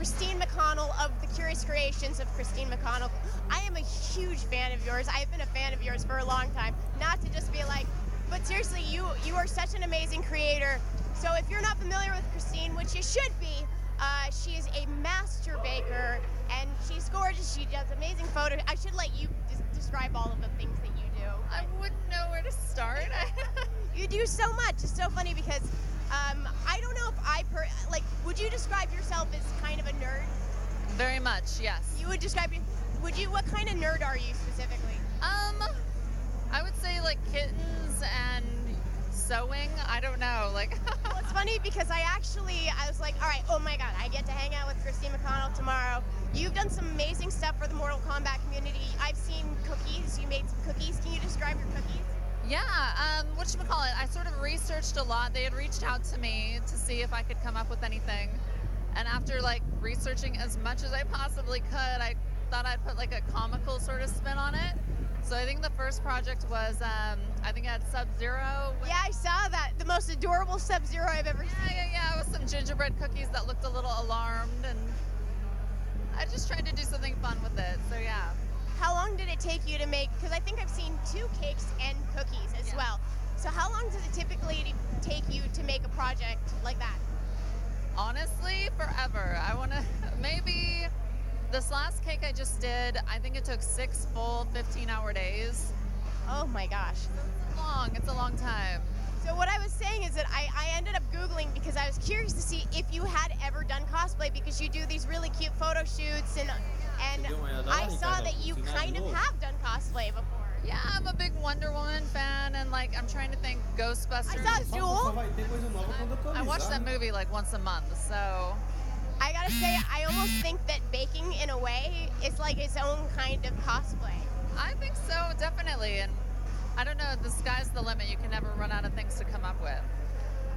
Christine McConnell of the Curious Creations of Christine McConnell. I am a huge fan of yours. I've been a fan of yours for a long time. Not to just be like, but seriously, you are such an amazing creator. So if you're not familiar with Christine, which you should be, she is a master baker, and she's gorgeous. She does amazing photos. I should let you describe all of the things that you do. I wouldn't know where to start. You do so much. It's so funny because I don't know if would you describe yourself as kind of a nerd? Very much, yes. You would describe what kind of nerd are you specifically? I would say like kittens and sewing. I don't know, like. Well, it's funny because I was like, all right, oh my God, I get to hang out with Christine McConnell tomorrow. You've done some amazing stuff for the Mortal Kombat community. I've seen cookies. You made some cookies. Can you describe your cookies? Yeah, whatchamacallit, I sort of researched a lot. They had reached out to me to see if I could come up with anything. And after like researching as much as I possibly could, I thought I'd put like a comical sort of spin on it. So I think the first project was, I think I had Sub-Zero. Yeah, I saw that. The most adorable Sub-Zero I've ever seen. Yeah, with some gingerbread cookies that looked a little alarmed, and I just tried to do something fun with it, so yeah. How long did it take you to make, because I think I've seen 2 cakes and cookies as well. So how long does it typically take you to make a project like that? Honestly, forever. I want to, maybe this last cake I just did, I think it took 6 full 15-hour days. Oh my gosh. It's a long time. So what I was saying is that I ended up Googling because I was curious to see if you had ever done cosplay, because you do these really cute photo shoots, and I saw that you kind of have done cosplay before. Yeah, I'm a big Wonder Woman fan, and like I'm trying to think Ghostbusters. I saw Duel. I watch that movie like once a month, so. I gotta say, I almost think that baking, in a way, is like its own kind of cosplay. I think so, definitely, and I don't know, the sky's the limit. You can never run out of things to come up with.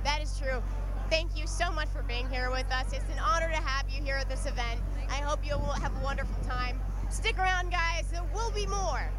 That is true. Thank you so much for being here with us. It's an honor to have you here at this event. I hope you will have a wonderful time. Stick around, guys. There will be more.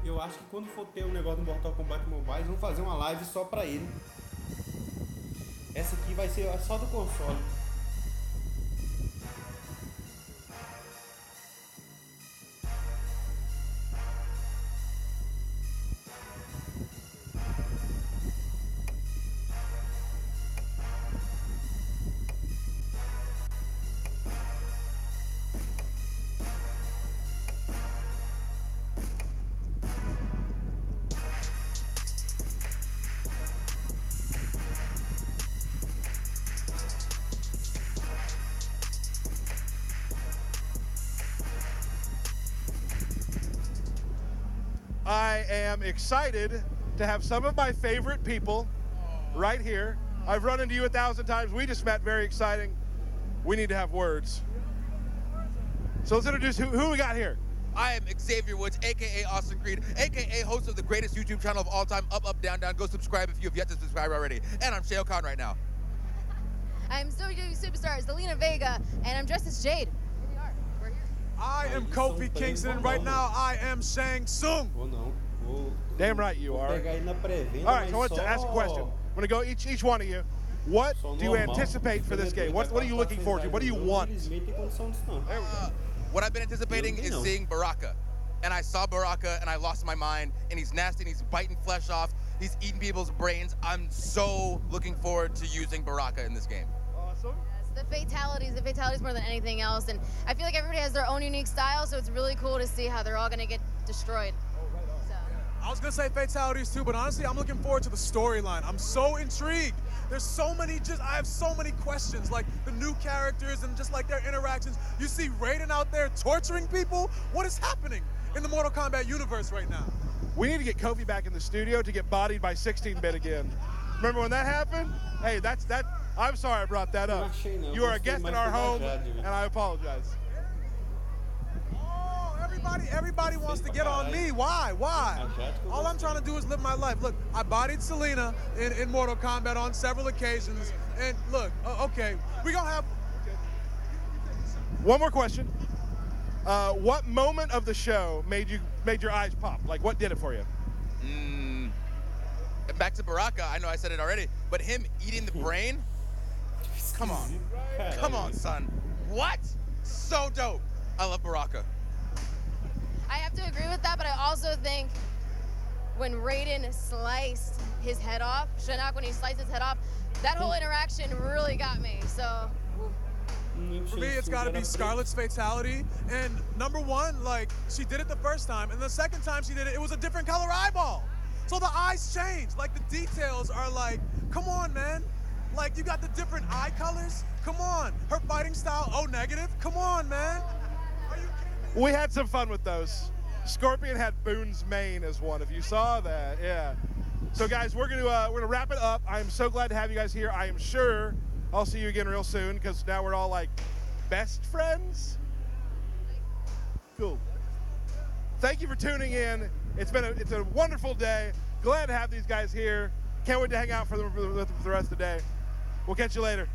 Eu acho que quando for ter um negócio do Mortal Kombat Mobile, eles vão fazer uma live só pra ele. Essa aqui vai ser só do console. I am excited to have some of my favorite people right here. I've run into you 1,000 times. We just met, very exciting. We need to have words. So let's introduce who we got here. I am Xavier Woods, a.k.a. Austin Creed, a.k.a. host of the greatest YouTube channel of all time, Up, Up, Down, Down. Go subscribe if you have yet to subscribe already. And I'm Shao Kahn right now. I'm WWE Superstar, Zelina Vega, and I'm dressed as Jade. Here we are. We're here. I am Kofi Kingston, and right now I am Shang Tsung. Damn right you are. All right, so I want to ask a question. I'm going to go each one of you. What do you anticipate for this game? What are you looking forward to? What do you want? What I've been anticipating is seeing Baraka. and I saw Baraka and I lost my mind, and he's nasty and he's biting flesh off. He's eating people's brains. I'm so looking forward to using Baraka in this game. Awesome. The fatalities more than anything else. And I feel like everybody has their own unique style, so it's really cool to see how they're all going to get destroyed. I was gonna say fatalities too, but honestly, I'm looking forward to the storyline. I'm so intrigued. There's so many, I have so many questions, like the new characters and just like their interactions. You see Raiden out there torturing people? What is happening in the Mortal Kombat universe right now? We need to get Kofi back in the studio to get bodied by 16-bit again. Remember when that happened? Hey, that's that. I'm sorry I brought that up. You are a guest in our home, and I apologize. Everybody wants to get on me. Why? All I'm trying to do is live my life. Look, I bodied Selena in Mortal Kombat on several occasions. And look, okay, we're going to have... One more question. What moment of the show made your eyes pop? Like, what did it for you? Back to Baraka, I know I said it already, but him eating the brain? Come on. Come on, son. What? So dope. I love Baraka. I have to agree with that, but I also think when Raiden sliced his head off, Shinnok, when he sliced his head off, that whole interaction really got me, so. For me, it's got to be Scarlett's fatality. And number one, like, she did it the first time, and the second time she did it, it was a different color eyeball. So the eyes changed. Like, the details are like, come on, man. Like, you got the different eye colors? Come on. Her fighting style, oh, negative? Come on, man. We had some fun with those. Scorpion had Boone's mane as one, if you saw that, yeah. So guys, we're gonna wrap it up. I'm so glad to have you guys here. I am sure I'll see you again real soon, because now we're all like best friends. Cool. Thank you for tuning in. It's a wonderful day. Glad to have these guys here. Can't wait to hang out for the rest of the day. We'll catch you later.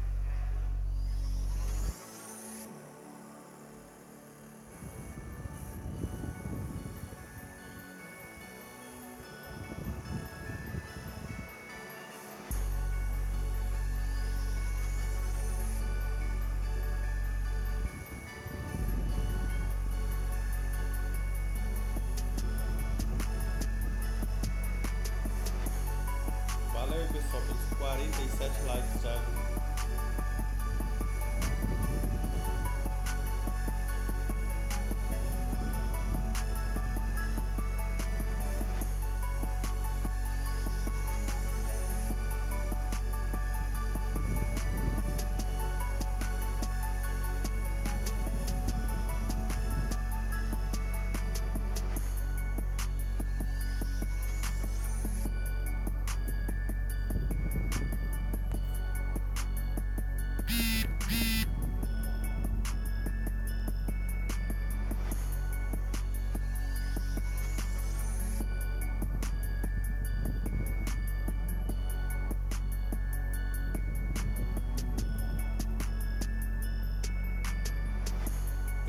Valeu, pessoal, pelos 47 likes já.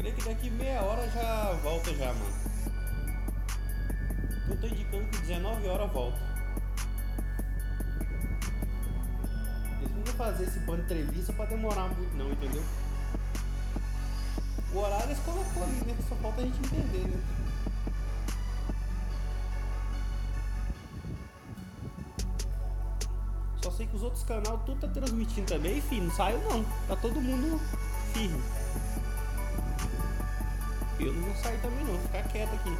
Creio que daqui meia hora já volta já, mano. Eu tô indicando que 19 horas volta. Eles não vão fazer esse bando de entrevista pra demorar muito não, entendeu? O horário eles colocou ali, né? Só falta a gente entender, né? Só sei que os outros canais tudo tá transmitindo também, e filho, não saiu não. Tá todo mundo firme. Eu não vou sair também não, vou ficar quieto aqui.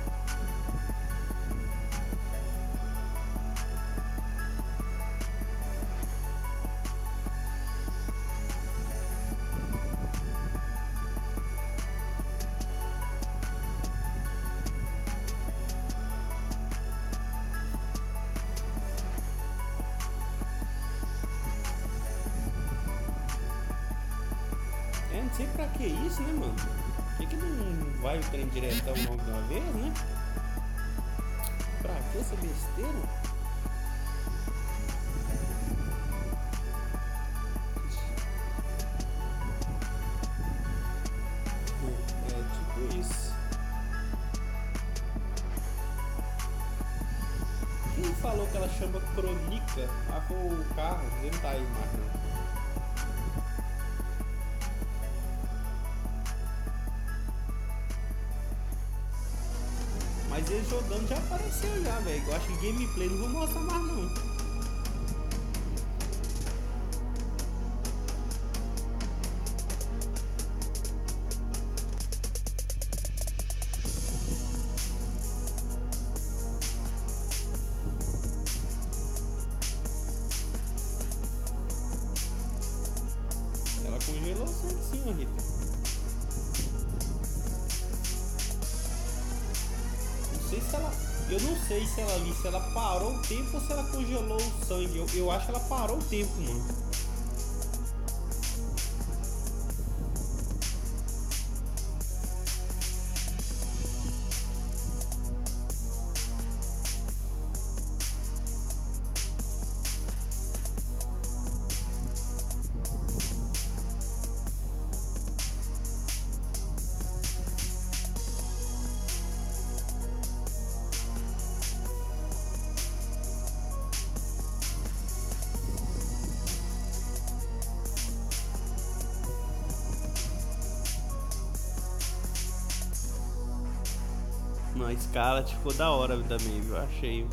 É, não sei pra que isso, né, mano? Por que não vai o trem diretão logo de uma vez, né? Pra que essa besteira? É tipo isso. Quem falou que ela chama Crônica? Ah, foi o carro, ele tá aí, Marcos. mas ele jogando já apareceu já, velho. Eu acho que gameplay não vou mostrar mais não. Ela congelou sim, Rita. Eu não sei se ela parou o tempo ou se ela congelou o sangue. Eu acho que ela parou o tempo, mano. A escala ficou da hora também, viu? Achei.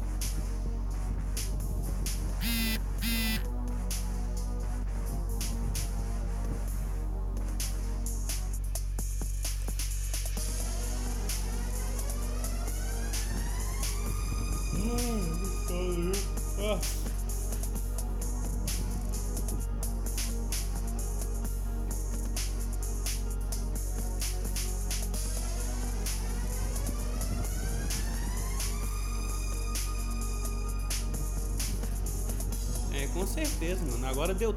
Com certeza, mano. Agora deu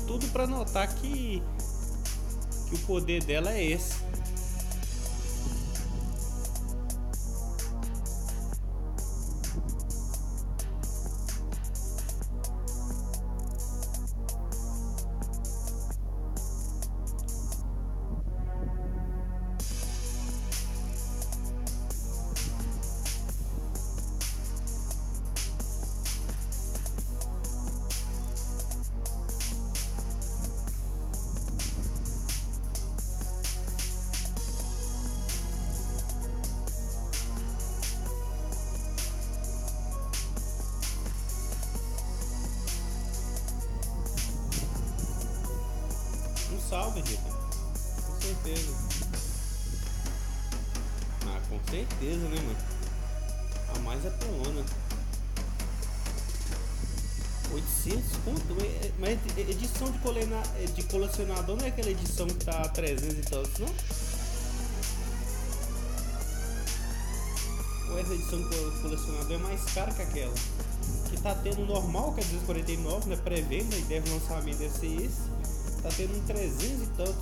tudo pra notar que o poder dela é esse. Salve, Rita. Com certeza. Com certeza, né, mano? A mais é pelona. 800 conto? Mas edição de colecionador não é aquela edição que tá 300 e tantos, não? Ou essa edição de colecionador é mais cara que aquela? Que tá tendo normal, que é 249, né? Pré-venda e deve lançamento deve ser esse. Tá tendo um 300 e tanto.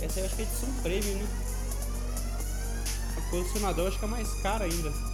Essa eu acho que é edição premium, né? A colecionador eu acho que é mais cara ainda.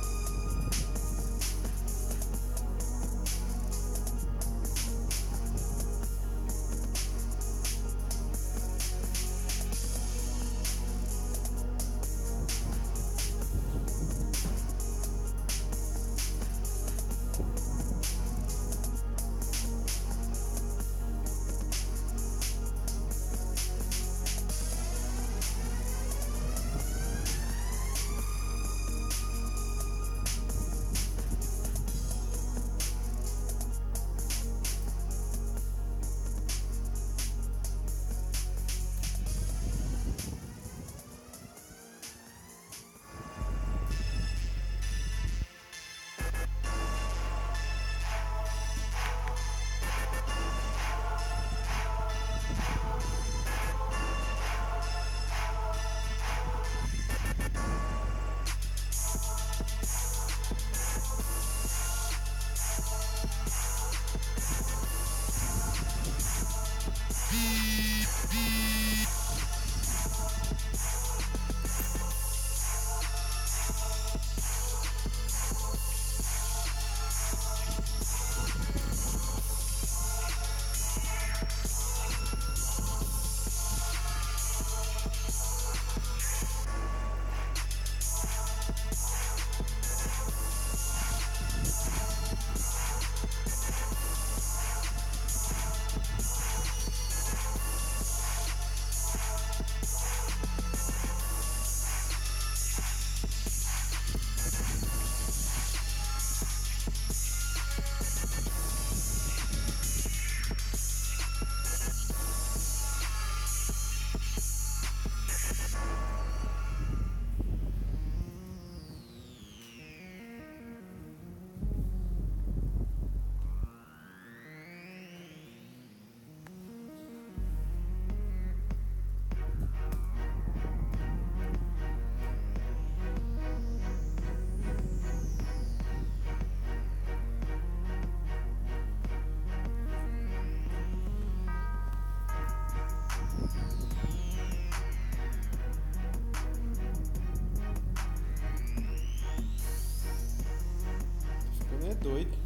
doido.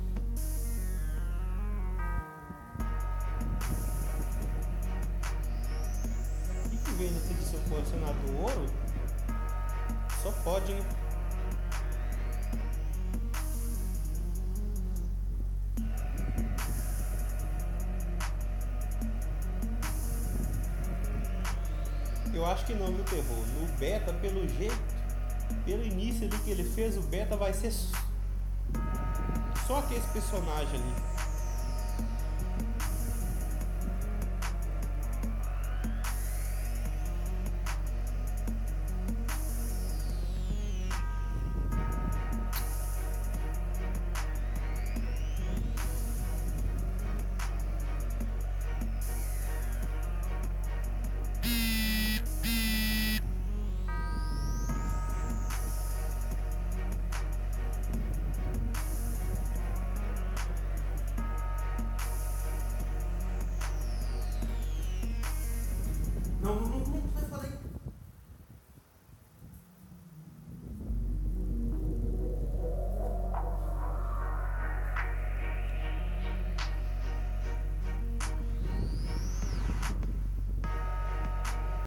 E que vem daqui do seu colecionador ouro? Só pode, né? Eu acho que não, viu, Terror? No beta, pelo jeito, pelo início ali que ele fez, o beta vai ser só aquele personagem ali.